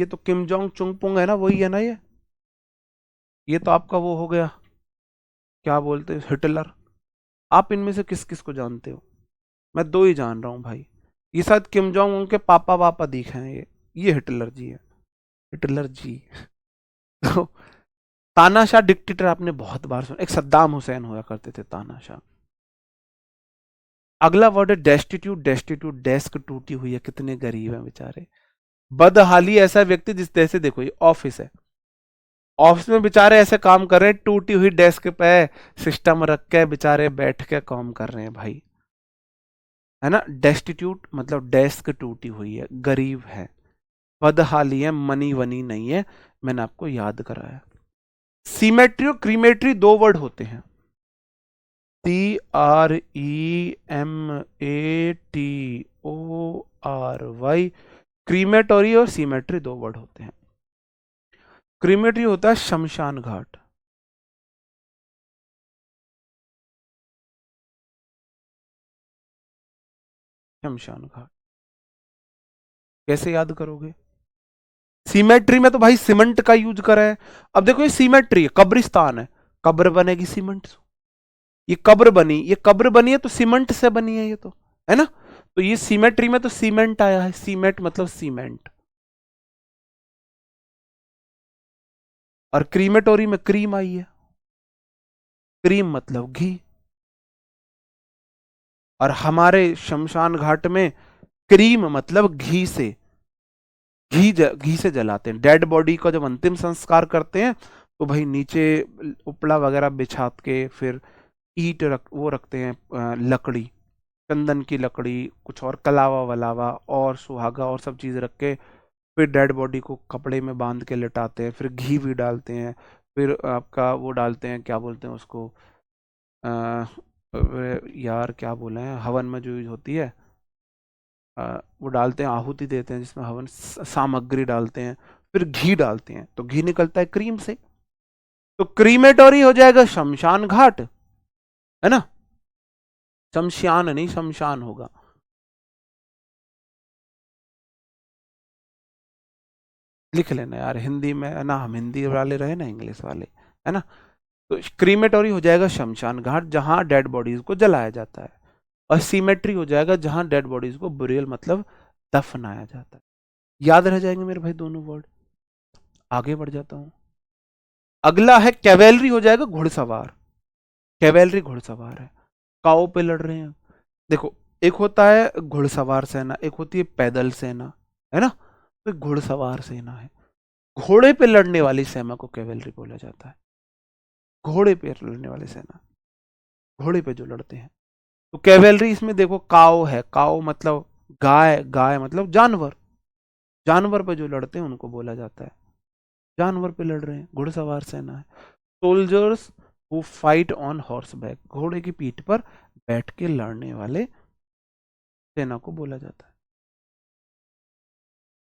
तो किम जोंग चुंगपुंग है ना, वही है ना ये तो आपका वो हो गया, क्या बोलते हैं, हिटलर। आप इनमें से किस किस को जानते हो? मैं दो ही जान रहा हूं भाई, ये शायद किम जोंग उनके पापा वापा दिखे हैं, ये हिटलर जी है, हिटलर जी। तो तानाशाह डिक्टेटर आपने बहुत बार सुना, एक सद्दाम हुसैन हुआ करते थे तानाशाह। अगला वर्ड है डेस्टिट्यूट। डेस्टिट्यूट, डेस्क टूटी हुई है, कितने गरीब हैं बेचारे। बदहाली, ऐसा व्यक्ति जिस जैसे देखो ये ऑफिस है, ऑफिस में बेचारे ऐसे काम कर रहे हैं, टूटी हुई डेस्क पे सिस्टम रख के बेचारे बैठ के काम कर रहे हैं भाई, है ना। डेस्टिट्यूट मतलब डेस्क टूटी हुई है, गरीब है, बदहाली है, मनी वनी नहीं है, मैंने आपको याद कराया। सीमेट्री और क्रीमेट्री दो वर्ड होते हैं, CREMATORY। क्रीमेटोरी और सीमेट्री दो वर्ड होते हैं। क्रीमेटरी होता है शमशान घाट, शमशान घाट। कैसे याद करोगे? सीमेट्री में तो भाई सीमेंट का यूज करा है। अब देखो ये सीमेट्री है, कब्रिस्तान है, कब्र बनेगी सीमेंट से। ये कब्र बनी, ये कब्र बनी है तो सीमेंट से बनी है ये तो, है ना? तो ये सीमेट्री में तो सीमेंट आया है, सीमेंट मतलब सीमेंट। और क्रीमेटोरी में क्रीम आई है, क्रीम मतलब घी। और हमारे शमशान घाट में क्रीम मतलब घी से, घी से जलाते हैं डेड बॉडी का। जब अंतिम संस्कार करते हैं तो भाई नीचे उपड़ा वगैरह बिछा के फिर ईट वो रखते हैं, लकड़ी, चंदन की लकड़ी, कुछ और कलावा वलावा और सुहागा और सब चीज़ रख के फिर डेड बॉडी को कपड़े में बांध के लिटाते हैं, फिर घी भी डालते हैं, फिर आपका वो डालते हैं, क्या बोलते हैं उसको, आ, यार क्या बोले हैं, हवन में जो यूज होती है, वो डालते हैं, आहुति देते हैं जिसमें हवन सामग्री डालते हैं, फिर घी डालते हैं तो घी निकलता है क्रीम से। तो क्रीमेटोरी हो जाएगा शमशान घाट, है ना? शमशान नहीं, शमशान होगा। लिख लेना यार हिंदी में, है ना? हम हिंदी वाले रहे ना इंग्लिश वाले, है ना? तो क्रीमेटोरी हो जाएगा शमशान घाट जहां डेड बॉडीज को जलाया जाता है। और सीमेट्री हो जाएगा जहां डेड बॉडीज को बुरियल मतलब दफनाया जाता है। याद रह जाएंगे मेरे भाई दोनों वर्ड। आगे बढ़ जाता हूं। अगला है कैवेलरी, हो जाएगा घुड़सवार। कैवेलरी घुड़सवार है, काओ पे लड़ रहे हैं। देखो, एक होता है घुड़सवार सेना, एक होती है पैदल सेना, है ना? तो घुड़सवार सेना है, घोड़े पे लड़ने वाली सेना को कैवेलरी बोला जाता है। घोड़े पे लड़ने वाली सेना, घोड़े पे जो लड़ते हैं। तो कैवेलरी इसमें देखो काओ है, काओ मतलब गाय, गाय मतलब जानवर, जानवर पे जो लड़ते हैं उनको बोला जाता है। जानवर पे लड़ रहे हैं, घुड़सवार सेना है। Soldiers who fight on horse back, घोड़े की पीठ पर बैठ के लड़ने वाले सेना को बोला जाता है।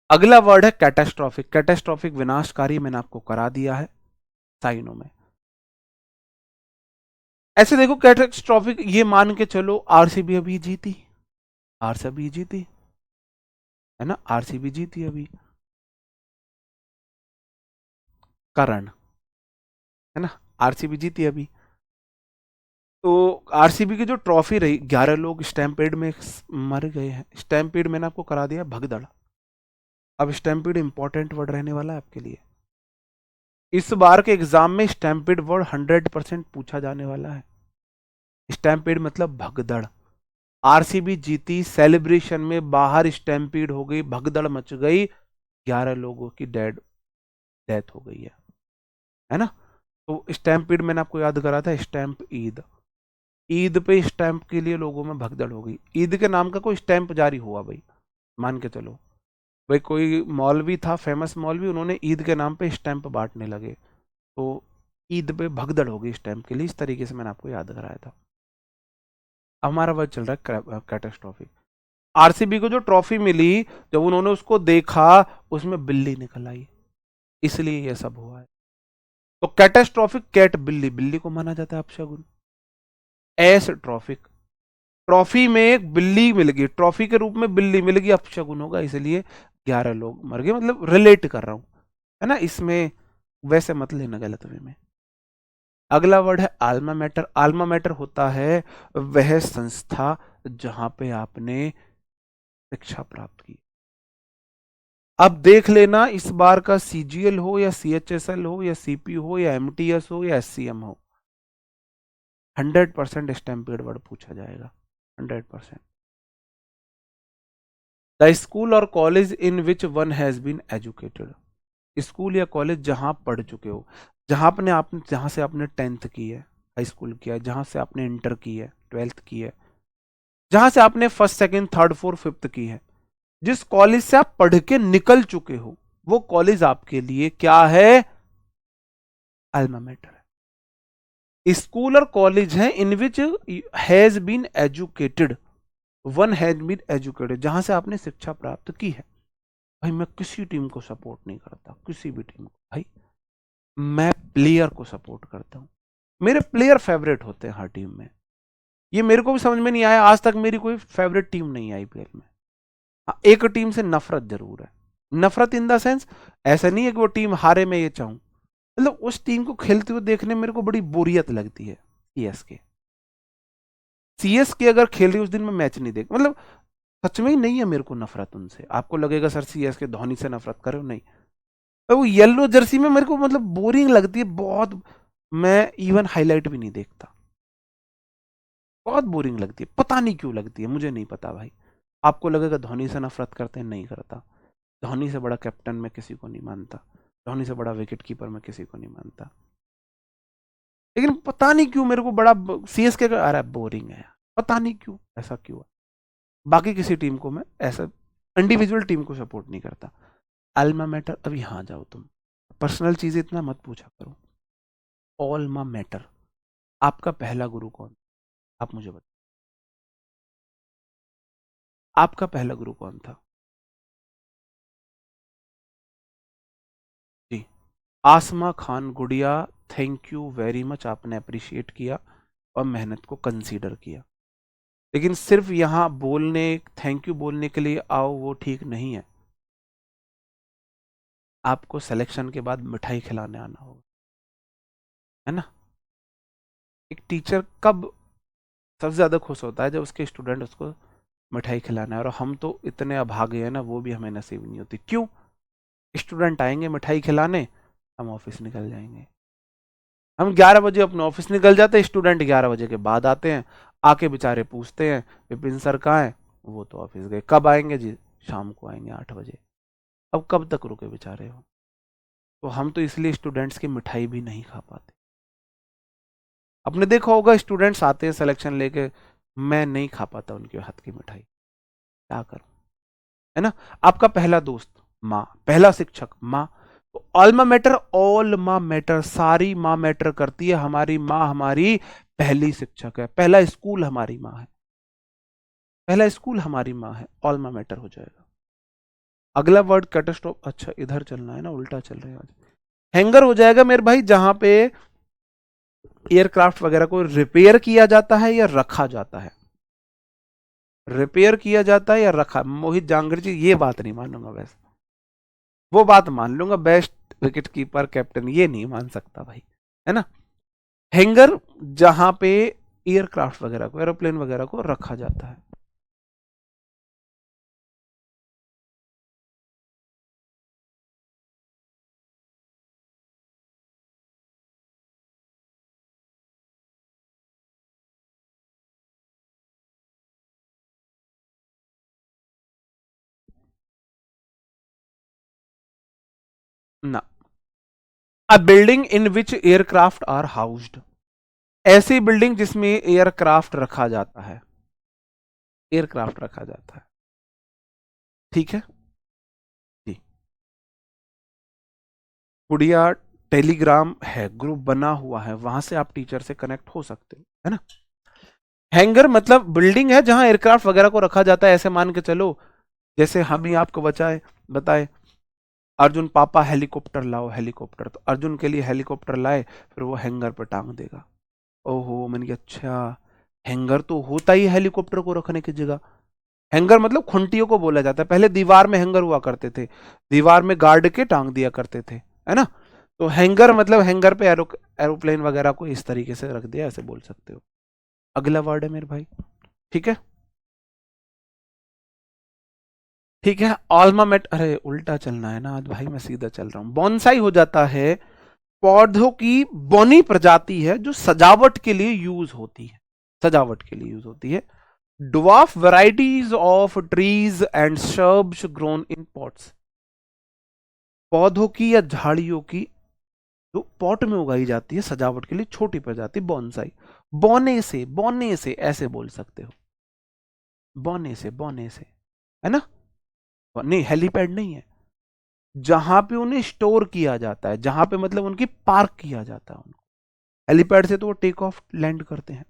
अगला वर्ड है कैटास्ट्रॉफिक। कैटास्ट्रॉफिक विनाशकारी मैंने आपको करा दिया है साइनों में। ऐसे देखो कैटास्ट्रॉफिक, ये मान के चलो आरसीबी अभी जीती, आरसीबी जीती, है ना? आरसीबी जीती अभी, करण, है ना? आरसीबी जीती अभी। तो आरसीबी की जो ट्रॉफी रही, 11 लोग स्टैम्पेड में मर गए हैं। स्टैम्पेड मैंने आपको करा दिया भगदड़। अब स्टैम्पेड इंपॉर्टेंट वर्ड रहने वाला है आपके लिए। इस बार के एग्जाम में स्टैम्पेड वर्ड 100% पूछा जाने वाला है। स्टैम्पेड मतलब भगदड़। आरसीबी जीती, सेलिब्रेशन में बाहर स्टैम्पेड हो गई, भगदड़ मच गई, 11 लोगों की डेथ हो गई है ना? तो स्टैम्पेड मैंने आपको याद करा था, स्टैम्प ईद, ईद पे स्टैंप के लिए लोगों में भगदड़ हो गई। ईद के नाम का कोई स्टैंप जारी हुआ भाई, मान के चलो भाई, कोई मौलवी था, फेमस मौलवी, उन्होंने ईद के नाम पे स्टैंप बांटने लगे, तो ईद पे भगदड़ हो गई स्टैंप के लिए। इस तरीके से मैंने आपको याद कराया था। अब हमारा वर्ड चल रहा है कैटास्ट्रॉफिक। आरसीबी को जो ट्रॉफी मिली, जब उन्होंने उसको देखा, उसमें बिल्ली निकल आई, इसलिए यह सब हुआ है। तो कैटास्ट्रॉफिक, कैट बिल्ली, बिल्ली को माना जाता है अपशगुन। एस ट्रॉफिक, ट्रॉफी में एक बिल्ली मिल गई, ट्रॉफी के रूप में बिल्ली मिल गई, अपशगुन होगा, इसलिए 11 लोग मर गए, मतलब रिलेट कर रहा हूं, है ना? इसमें वैसे मत लेना गलत वे में। अगला वर्ड है आल्मा मैटर। आल्मा मैटर होता है वह संस्था जहां पे आपने शिक्षा प्राप्त की। अब देख लेना, इस बार का सीजीएल हो या सीएचएसएल हो या सीपी हो या एमटीएस हो या एससीएम हो, 100% स्टैम्पेड वर्ड पूछा जाएगा, 100%। द स्कूल और college in which one has been educated, school या कॉलेज जहां पढ़ चुके हो, जहां अपने आप, जहां से आपने 10th की है, हाई स्कूल किया है, जहां से आपने इंटर की है, 12th की है, जहां से आपने first second third fourth fifth की है, जिस कॉलेज से आप पढ़ के निकल चुके हो, वो कॉलेज आपके लिए क्या है? अल्मा मैटर है। स्कूल और कॉलेज है in which has been educated, one has been educated, जहां से आपने शिक्षा प्राप्त की है। भाई मैं किसी टीम को सपोर्ट नहीं करता, किसी भी टीम को भाई, मैं प्लेयर को सपोर्ट करता हूं। मेरे प्लेयर फेवरेट होते हैं हर टीम में, ये मेरे को भी समझ में नहीं आया, आज तक मेरी कोई फेवरेट टीम नहीं आई आईपीएल में। हाँ, एक टीम से नफरत जरूर है। नफरत इन द सेंस, ऐसा नहीं है कि वो टीम हारे मैं ये चाहूं, मतलब उस टीम को खेलते हुए देखने में मेरे को बड़ी बोरियत लगती है। सीएसके, सीएसके अगर खेल रही उस दिन मैं मैच नहीं देख, मतलब सच में ही नहीं है मेरे को नफरत उनसे। आपको लगेगा सर सीएसके धोनी से नफरत करो, नहीं। तो वो येलो जर्सी में मेरे को मतलब बोरिंग लगती है बहुत। मैं इवन हाईलाइट भी नहीं देखता, बहुत बोरिंग लगती है, पता नहीं क्यों लगती है, मुझे नहीं पता भाई। आपको लगेगा धोनी से नफरत करते हैं, नहीं करता। धोनी से बड़ा कैप्टन मैं किसी को नहीं मानता, धोनी से बड़ा विकेट कीपर मैं किसी को नहीं मानता, लेकिन पता नहीं क्यों मेरे को बड़ा सीएसके का आ रहा है, बोरिंग है, पता नहीं क्यों, ऐसा क्यों है। बाकी किसी टीम को मैं ऐसा इंडिविजुअल टीम को सपोर्ट नहीं करता। अल्मा मैटर, अब यहाँ जाओ तुम, पर्सनल चीजें इतना मत पूछा करो। ऑल्मा मैटर, आपका पहला गुरु कौन, आप मुझे बताओ, आपका पहला गुरु कौन था? जी, आसमा खान गुड़िया, थैंक यू वेरी मच, आपने अप्रिशिएट किया और मेहनत को कंसीडर किया, लेकिन सिर्फ यहाँ बोलने, थैंक यू बोलने के लिए आओ वो ठीक नहीं है। आपको सिलेक्शन के बाद मिठाई खिलाने आना होगा, है ना। एक टीचर कब सबसे ज्यादा खुश होता है, जब उसके स्टूडेंट उसको मिठाई खिलाना है, और हम तो इतने अभागे हैं ना, वो भी हमें नसीब नहीं होती। क्यों? स्टूडेंट आएंगे मिठाई खिलाने, हम ऑफिस निकल जाएंगे। हम 11 बजे अपने ऑफिस निकल जाते हैं, स्टूडेंट 11 बजे के बाद आते हैं, आके बेचारे पूछते हैं विपिन सर कहाँ हैं, वो तो ऑफिस गए। कब आएंगे जी? शाम को आएंगे 8 बजे। अब कब तक रुके बेचारे हो? तो हम तो इसलिए स्टूडेंट्स की मिठाई भी नहीं खा पाते। आपने देखा होगा स्टूडेंट्स आते हैं सिलेक्शन लेके, मैं नहीं खा पाता उनके हाथ की मिठाई, क्या करूं, है ना। आपका पहला दोस्त माँ, पहला शिक्षक माँ। तो ऑल्मा मैटर, ऑल माँ मैटर, सारी माँ मैटर करती है। हमारी माँ हमारी पहली शिक्षक है, पहला स्कूल हमारी माँ है, पहला स्कूल हमारी माँ है, ऑल्मा मैटर हो जाएगा। अगला वर्ड कैटास्ट्रोफ, अच्छा इधर चलना है ना, उल्टा चल रहे हैं आज। हैंगर हो जाएगा मेरे भाई, जहां पे एयरक्राफ्ट वगैरह को रिपेयर किया जाता है या रखा जाता है। रिपेयर किया जाता है या रखा, मोहित जांगड़ जी ये बात नहीं मानूंगा, वैसे वो बात मान लूंगा, बेस्ट विकेट कीपर कैप्टन, ये नहीं मान सकता भाई, है ना। हैंगर जहां पे एयरक्राफ्ट वगैरह को, एरोप्लेन वगैरह को रखा जाता है। ना, a building in which aircraft are housed, ऐसी बिल्डिंग जिसमें एयरक्राफ्ट रखा जाता है, एयरक्राफ्ट रखा जाता है, ठीक है जी। गुड़िया, टेलीग्राम है, ग्रुप बना हुआ है, वहां से आप टीचर से कनेक्ट हो सकते हो, है ना। हैंगर मतलब बिल्डिंग है जहां एयरक्राफ्ट वगैरह को रखा जाता है, ऐसे मान के चलो जैसे हम ही आपको बताए अर्जुन पापा हेलीकॉप्टर लाओ, हेलीकॉप्टर, तो अर्जुन के लिए हेलीकॉप्टर लाए, फिर वो हैंगर पर टांग देगा। ओहो, मैंने कहा अच्छा, हैंगर तो होता ही हेलीकॉप्टर को रखने की जगह। हैंगर मतलब खुंटियों को बोला जाता है, पहले दीवार में हैंगर हुआ करते थे, दीवार में गार्ड के टांग दिया करते थे, है ना। तो हैंगर मतलब हैंगर पे एरोप्लेन वगैरह को इस तरीके से रख दिया, ऐसे बोल सकते हो। अगला वर्ड है मेरे भाई, ठीक है, ठीक है। ऑल्मा मेट, अरे उल्टा चलना है ना आज भाई, मैं सीधा चल रहा हूं। बॉन्साई हो जाता है पौधों की बौनी प्रजाति है जो सजावट के लिए यूज होती है, सजावट के लिए यूज होती है। Dwarf varieties of trees and shrubs grown in pots, पौधों की या झाड़ियों की जो पॉट में उगाई जाती है सजावट के लिए, छोटी प्रजाति बॉन्साई। बोने से ऐसे बोल सकते हो, बोने से, है ना। नहीं, हेलीपैड नहीं है, जहां पे उन्हें स्टोर किया जाता है, जहां पे मतलब उनकी पार्क किया जाता है उनको। हेलीपैड से तो वो टेक ऑफ लैंड करते हैं।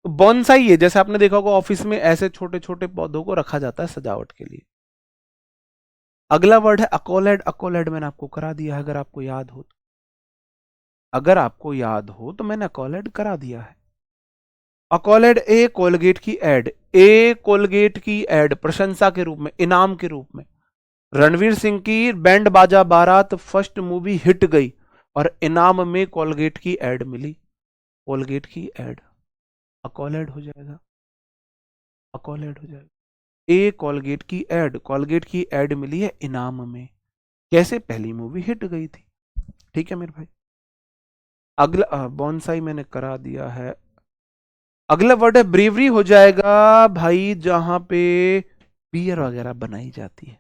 तो बॉन्साई है, जैसे आपने देखा होगा ऑफिस में ऐसे छोटे छोटे पौधों को रखा जाता है सजावट के लिए। अगला वर्ड है अकोलेड, अकोलेड मैंने आपको करा दिया है, अगर आपको याद हो तो, अगर आपको याद हो तो मैंने अकोलेड करा दिया है। अकॉलेड ए कोलगेट की एड, ए कोलगेट की एड प्रशंसा के रूप में, इनाम के रूप में। रणवीर सिंह की बैंड बाजा बारात फर्स्ट मूवी हिट गई और इनाम में कोलगेट की एड मिली, कोलगेट की एड, अकॉलेड हो जाएगा, अकॉलेड हो जाएगा। ए कोलगेट की एड, कोलगेट की एड मिली है इनाम में, कैसे? पहली मूवी हिट गई थी। ठीक है मेरे भाई। अगला बॉन्साई मैंने करा दिया है। अगला वर्ड है ब्रेवरी हो जाएगा भाई, जहां पे बियर वगैरह बनाई जाती है,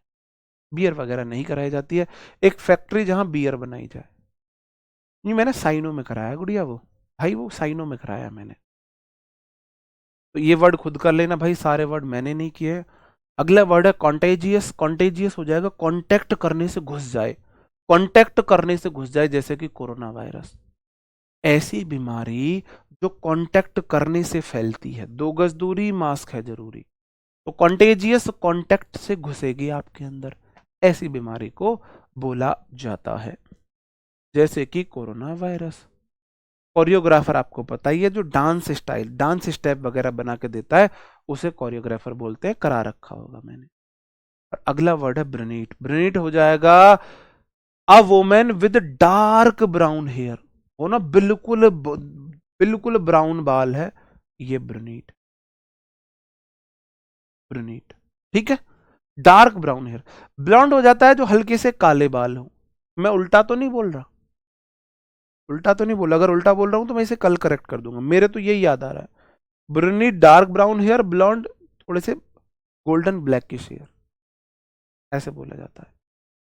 बियर वगैरह नहीं कराई जाती है, एक फैक्ट्री जहां बियर बनाई जाए। नहीं, मैंने साइनो में कराया गुड़िया, वो भाई वो साइनो में कराया मैंने। तो ये वर्ड खुद कर लेना भाई, सारे वर्ड मैंने नहीं किए। अगला वर्ड है कॉन्टेजियस, कॉन्टेजियस हो जाएगा कॉन्टेक्ट करने से घुस जाए, कॉन्टेक्ट करने से घुस जाए, जैसे कि कोरोना वायरस, ऐसी बीमारी जो कांटेक्ट करने से फैलती है, 2 गज दूरी, मास्क है जरूरी, तो कॉन्टेजियस कांटेक्ट से घुसेगी आपके अंदर, ऐसी बीमारी को बोला जाता है, जैसे कि कोरोना वायरस। कोरियोग्राफर आपको पता ही है, जो डांस स्टाइल, डांस स्टेप वगैरह बना के देता है, उसे कोरियोग्राफर बोलते हैं, करा रखा होगा मैंने। और अगला वर्ड है ब्रुनेट, ब्रुनेट हो जाएगा a woman with dark brown hair, वो ना बिल्कुल बिल्कुल ब्राउन बाल है, ये ब्रुनेट, ब्रुनेट। ठीक है, डार्क ब्राउन हेयर। ब्लॉन्ड हो जाता है जो हल्के से काले बाल हो। मैं उल्टा तो नहीं बोल रहा, उल्टा तो नहीं बोल रहा, अगर उल्टा बोल रहा हूं तो मैं इसे कल करेक्ट कर दूंगा, मेरे तो यही याद आ रहा है। ब्रुनेट डार्क ब्राउन हेयर, ब्लॉन्ड थोड़े से गोल्डन ब्लैकिश हेयर, ऐसे बोला जाता है।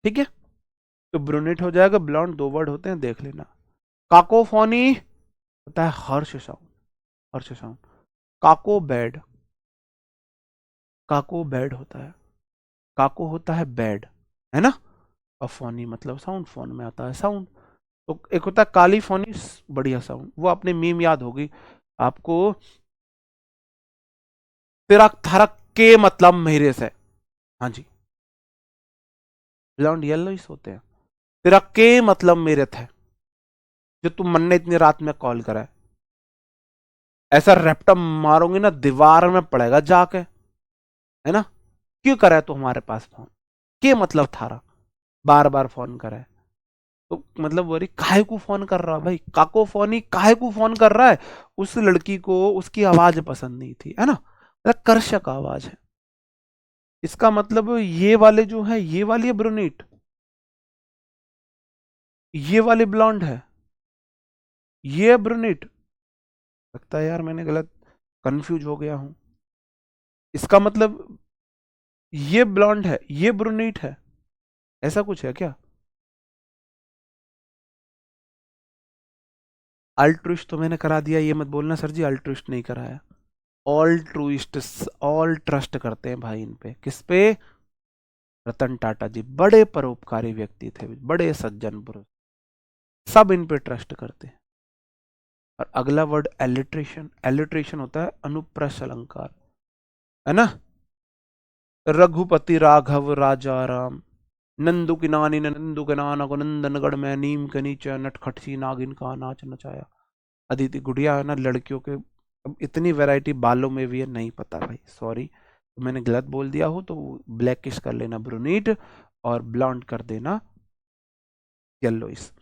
ठीक है, तो ब्रुनेट हो जाएगा, ब्लॉन्ड 2 वर्ड होते हैं, देख लेना। काकोफोनी होता है हर्ष साउंड, हर्ष साउंड। काको बैड, काको बैड होता है, काको होता है बैड, है ना, और फोनी मतलब साउंड, फोन में आता है साउंड। तो एक होता है काली फोनी, बढ़िया साउंड, वो अपने मीम याद होगी आपको, तेरा थरक के मतलब मेरे से, हाँ जी, ब्लॉन्ड येलोइश होते हैं, तेरा के मतलब मेरे थे, जो तुम मन ने इतनी रात में कॉल करा है, ऐसा रैप्टम मारोगे ना दीवार में पड़ेगा जाके, है ना, क्यों करा है तू हमारे पास फोन, के मतलब थारा, बार बार फोन करा है, तो मतलब वो काहे को फोन कर रहा है भाई, काकोफोनी काहे को फोन कर रहा है, उस लड़की को उसकी आवाज पसंद नहीं थी, है ना, मतलब कर्षक आवाज है, इसका मतलब ये वाले जो है, ये वाली ब्रुनेट, ये वाली ब्लॉन्ड है, ये ब्रुनेट, लगता है यार मैंने गलत, कंफ्यूज हो गया हूं, इसका मतलब ये ब्लॉन्ड है, ये ब्रुनेट है, ऐसा कुछ है क्या? अल्ट्रुइस्ट तो मैंने करा दिया, ये मत बोलना सर जी अल्ट्रुइस्ट नहीं कराया, ऑल ट्रूइस्ट, ऑल ट्रस्ट करते हैं भाई इन पे, किस पे? रतन टाटा जी बड़े परोपकारी व्यक्ति थे, बड़े सज्जन पुरुष, सब इन पे ट्रस्ट करते हैं। और अगला वर्ड एलिट्रेशन, एलिट्रेशन होता है अनुप्रास अलंकार, है ना, रघुपति राघव राजा राम, नंदू की नानी ने नंदू के नाना को नंदनगढ़ में नीम के नीचे नटखट सी नागिन का नाच नचाया। अदिति गुड़िया है ना, लड़कियों के अब इतनी वैरायटी बालों में भी है, नहीं पता भाई, सॉरी, तो मैंने गलत बोल दिया हो तो ब्लैकिश कर लेना ब्रुनीट, और ब्लॉन्ड कर देना येलोइस।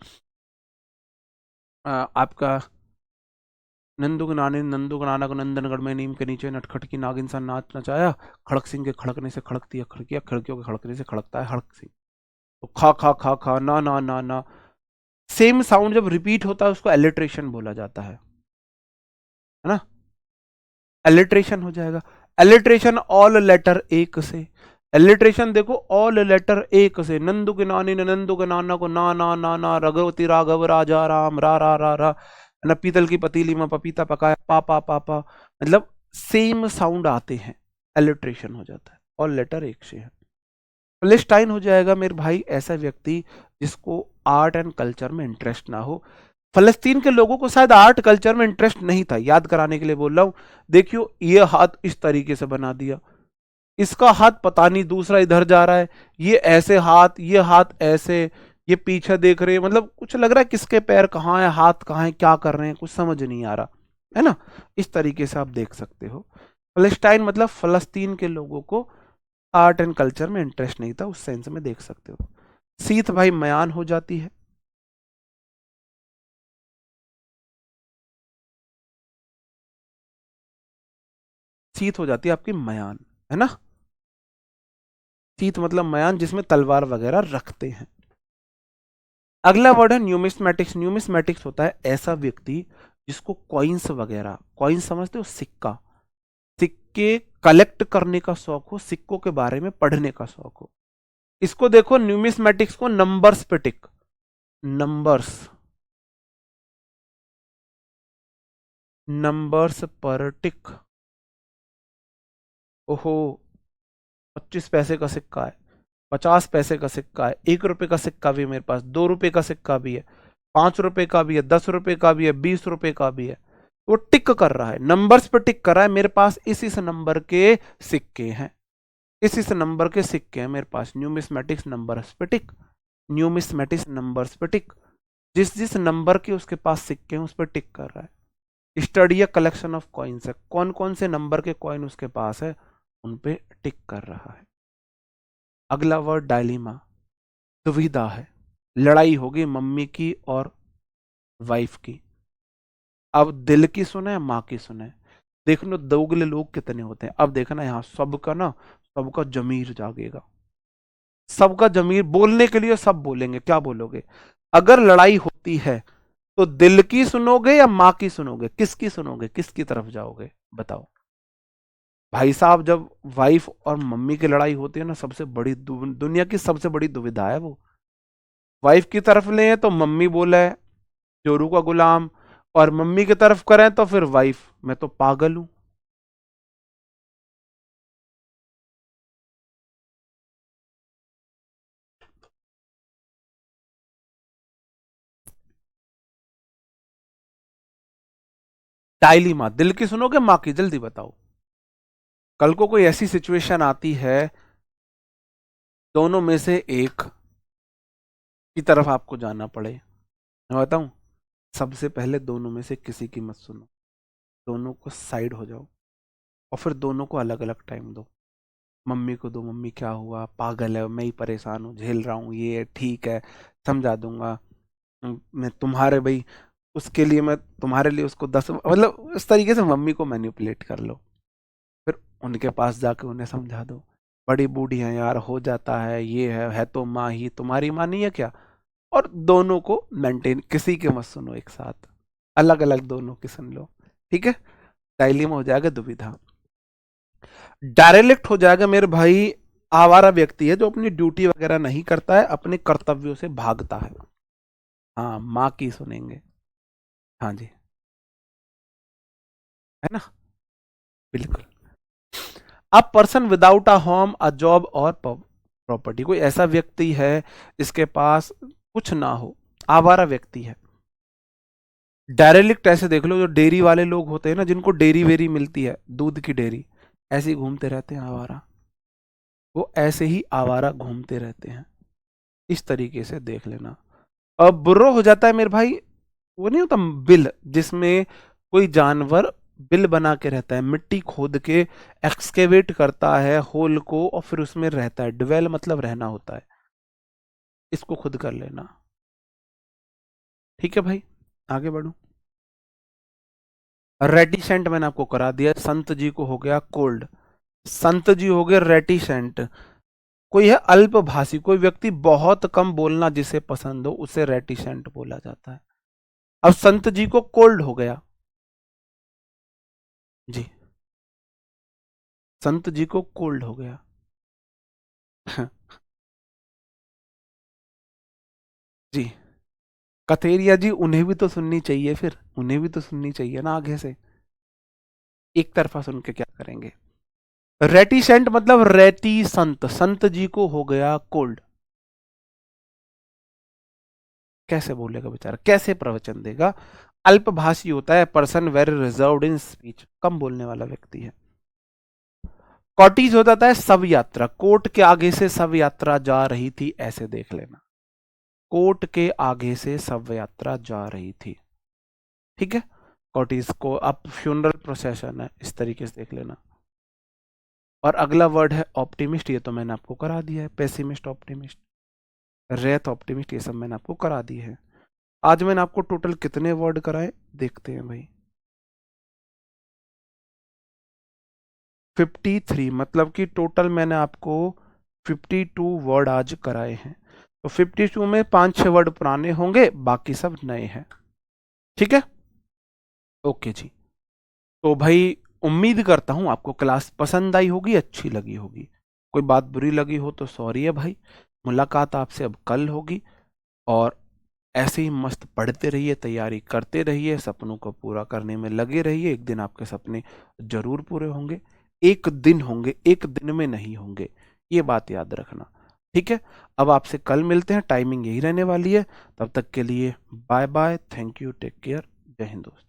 आपका नंदू के नानी नंदू के नाना को नंदनगढ़ में नीम के नीचे नटखट की नागिन सा नाच नचाया, खड़क सिंह के खड़कने से खड़कती है खिड़कियां, खिड़कियों के खड़कने से खड़कता है हड़क सिंह। तो खा खा खा खा ना ना ना ना, सेम साउंड जब रिपीट होता है उसको एलिट्रेशन बोला जाता है ना, एलिट्रेशन हो जाएगा। एलिट्रेशन ऑल लेटर एक से, एलिट्रेशन देखो ऑल लेटर एक से, नंदू के नानी ने नंदू के नाना को ना ना ना ना, रघुवती राघव राजा राम रा रा रा रा, न पीतल की पतीली में पपीता पकाया पापा पापा, मतलब सेम साउंड आते हैं, एलिट्रेशन हो जाता है, ऑल लेटर एक से है। पैलेस्टाइन हो जाएगा मेरे भाई ऐसा व्यक्ति जिसको आर्ट एंड कल्चर में इंटरेस्ट ना हो। फलस्तीन के लोगों को शायद आर्ट कल्चर में इंटरेस्ट नहीं था, याद कराने के लिए बोल रहा हूं। देखियो ये हाथ इस तरीके से बना दिया, इसका हाथ पता नहीं दूसरा इधर जा रहा है, ये ऐसे हाथ, ये हाथ ऐसे, ये पीछे देख रहे हैं, मतलब कुछ लग रहा है किसके पैर कहाँ है, हाथ कहाँ है, क्या कर रहे हैं, कुछ समझ नहीं आ रहा, है ना। इस तरीके से आप देख सकते हो। फलस्टाइन मतलब फलस्तीन के लोगों को आर्ट एंड कल्चर में इंटरेस्ट नहीं था, उस सेंस में देख सकते हो। सीत भाई मयान हो जाती है, सीत हो जाती है आपकी मयान, है ना। सीत मतलब मयान जिसमें तलवार वगैरह रखते हैं। अगला वर्ड है न्यूमिस्मेटिक्स। न्यूमिस्मेटिक्स होता है ऐसा व्यक्ति जिसको कॉइन्स वगैरह, कॉइन्स समझते हो, सिक्का, सिक्के कलेक्ट करने का शौक हो, सिक्कों के बारे में पढ़ने का शौक हो। इसको देखो न्यूमिस्मेटिक्स को नंबर्स पे टिक, नंबर्स, नंबर्स पर टिक। ओहो, 25 पैसे का सिक्का है, 50 पैसे का सिक्का है, 1 रुपए का सिक्का भी है मेरे पास, 2 रुपए का सिक्का भी है, 5 रुपए का भी है, 10 रुपए का भी है, 20 रुपए का भी है। वो टिक कर रहा है, नंबर्स पे टिक कर रहा है, मेरे पास इस नंबर के सिक्के हैं, इस नंबर के सिक्के हैं मेरे पास। न्यूमिस्मेटिक्स नंबर्स पे टिक, न्यूमिस्मेटिक्स नंबर्स पे टिक, जिस जिस नंबर के उसके पास सिक्के हैं उस पर टिक कर रहा है। स्टडी या कलेक्शन ऑफ कॉइन्स है, कौन कौन से नंबर के कॉइन उसके पास है उन पे टिक कर रहा है। अगला वर्ड डायलीमा, दुविधा है, लड़ाई होगी मम्मी की और वाइफ की। अब दिल की सुने माँ की सुने, देख लो दोगले लोग कितने होते हैं। अब देखना यहाँ सबका ना, सबका जमीर जागेगा, सबका जमीर बोलने के लिए सब बोलेंगे। क्या बोलोगे अगर लड़ाई होती है? तो दिल की सुनोगे या माँ की सुनोगे, किसकी सुनोगे, किसकी तरफ जाओगे बताओ भाई साहब। जब वाइफ और मम्मी की लड़ाई होती है ना, सबसे बड़ी दुनिया की सबसे बड़ी दुविधा है वो। वाइफ की तरफ लें तो मम्मी बोले चोरू का गुलाम, और मम्मी की तरफ करें तो फिर वाइफ मैं तो पागल हूं। डायलीमा, दिल की सुनोगे माँ की, जल्दी बताओ। कल को कोई ऐसी सिचुएशन आती है, दोनों में से एक की तरफ आपको जाना पड़े, मैं बताऊं, सबसे पहले दोनों में से किसी की मत सुनो, दोनों को साइड हो जाओ और फिर दोनों को अलग अलग टाइम दो। मम्मी को दो, मम्मी क्या हुआ, पागल है, मैं ही परेशान हूँ, झेल रहा हूँ, ये ठीक है, समझा दूंगा। मैं तुम्हारे भाई, उसके लिए मैं तुम्हारे लिए उसको 10, मतलब इस तरीके से मम्मी को मैनिपुलेट कर लो। फिर उनके पास जाके उन्हें समझा दो, बड़ी बूढ़ी है यार, हो जाता है, ये है तो माँ ही, तुम्हारी माँ नहीं है क्या। और दोनों को मेंटेन, किसी के मत सुनो एक साथ, अलग अलग दोनों की सुन लो, ठीक है। डायलेमा हो जाएगा, दुविधा। डायरेक्ट हो जाएगा मेरे भाई, आवारा व्यक्ति है जो अपनी ड्यूटी वगैरह नहीं करता है, अपने कर्तव्यों से भागता है। हाँ, माँ की सुनेंगे। हाँ जी, है ना, बिल्कुल। A person without a home, a job और प्रॉपर्टी, कोई ऐसा व्यक्ति है जिसके पास कुछ ना हो, आवारा व्यक्ति है। डायरेक्ट ऐसे देख लो, जो डेयरी वाले लोग होते हैं ना, जिनको डेयरी वेरी मिलती है, दूध की डेयरी, ऐसे ही घूमते रहते हैं आवारा, वो ऐसे ही आवारा घूमते रहते हैं। इस तरीके से देख लेना। अब बुर्रो हो जाता है मेरे भाई, वो नहीं होता बिल, जिसमें कोई जानवर बिल बना के रहता है, मिट्टी खोद के एक्सकेवेट करता है होल को और फिर उसमें रहता है। डिवेल मतलब रहना होता है, इसको खुद कर लेना, ठीक है भाई। आगे बढ़ो। रेटिसेंट मैंने आपको करा दिया, संत जी को हो गया कोल्ड, संत जी हो गए रेटिसेंट। कोई है अल्पभाषी, कोई व्यक्ति बहुत कम बोलना जिसे पसंद हो, उसे रेटिसेंट बोला जाता है। अब संत जी को कोल्ड हो गया जी, संत जी को कोल्ड हो गया। जी, कथेरिया जी, उन्हें भी तो सुननी चाहिए, फिर उन्हें भी तो सुननी चाहिए ना आगे से, एक तरफा सुन के क्या करेंगे। रेटिसेंट मतलब रेटी संत, संत जी को हो गया कोल्ड। कैसे बोलेगा बेचारा, कैसे प्रवचन देगा। अल्पभाषी होता है person very reserved in speech, कम बोलने वाला व्यक्ति है। कॉटीज हो जाता है शव यात्रा, कोर्ट के आगे से शव यात्रा जा रही थी, ऐसे देख लेना, कोर्ट के आगे से शव यात्रा जा रही थी, ठीक है। कॉटीज को आप फ्यूनरल प्रोसेशन है, इस तरीके से देख लेना। और अगला वर्ड है ऑप्टिमिस्ट, ये तो मैंने आपको करा दिया है। पेसिमिस्ट, ऑप्टिमिस्ट, रेथ, ऑप्टिमिस्ट, ये सब मैंने आपको करा दी है। आज मैंने आपको टोटल कितने वर्ड कराए देखते हैं भाई। 53, मतलब कि टोटल मैंने आपको 52 वर्ड आज कराए हैं। तो 52 में 5-6 वर्ड पुराने होंगे, बाकी सब नए हैं। ठीक है, ओके जी। तो भाई उम्मीद करता हूं आपको क्लास पसंद आई होगी, अच्छी लगी होगी। कोई बात बुरी लगी हो तो सॉरी है भाई। मुलाकात आपसे अब कल होगी, और ऐसे ही मस्त पढ़ते रहिए, तैयारी करते रहिए, सपनों को पूरा करने में लगे रहिए। एक दिन आपके सपने जरूर पूरे होंगे। एक दिन होंगे, एक दिन में नहीं होंगे, ये बात याद रखना। ठीक है, अब आपसे कल मिलते हैं, टाइमिंग यही रहने वाली है। तब तक के लिए bye bye, thank you, take care, Jai Hind दोस्तों।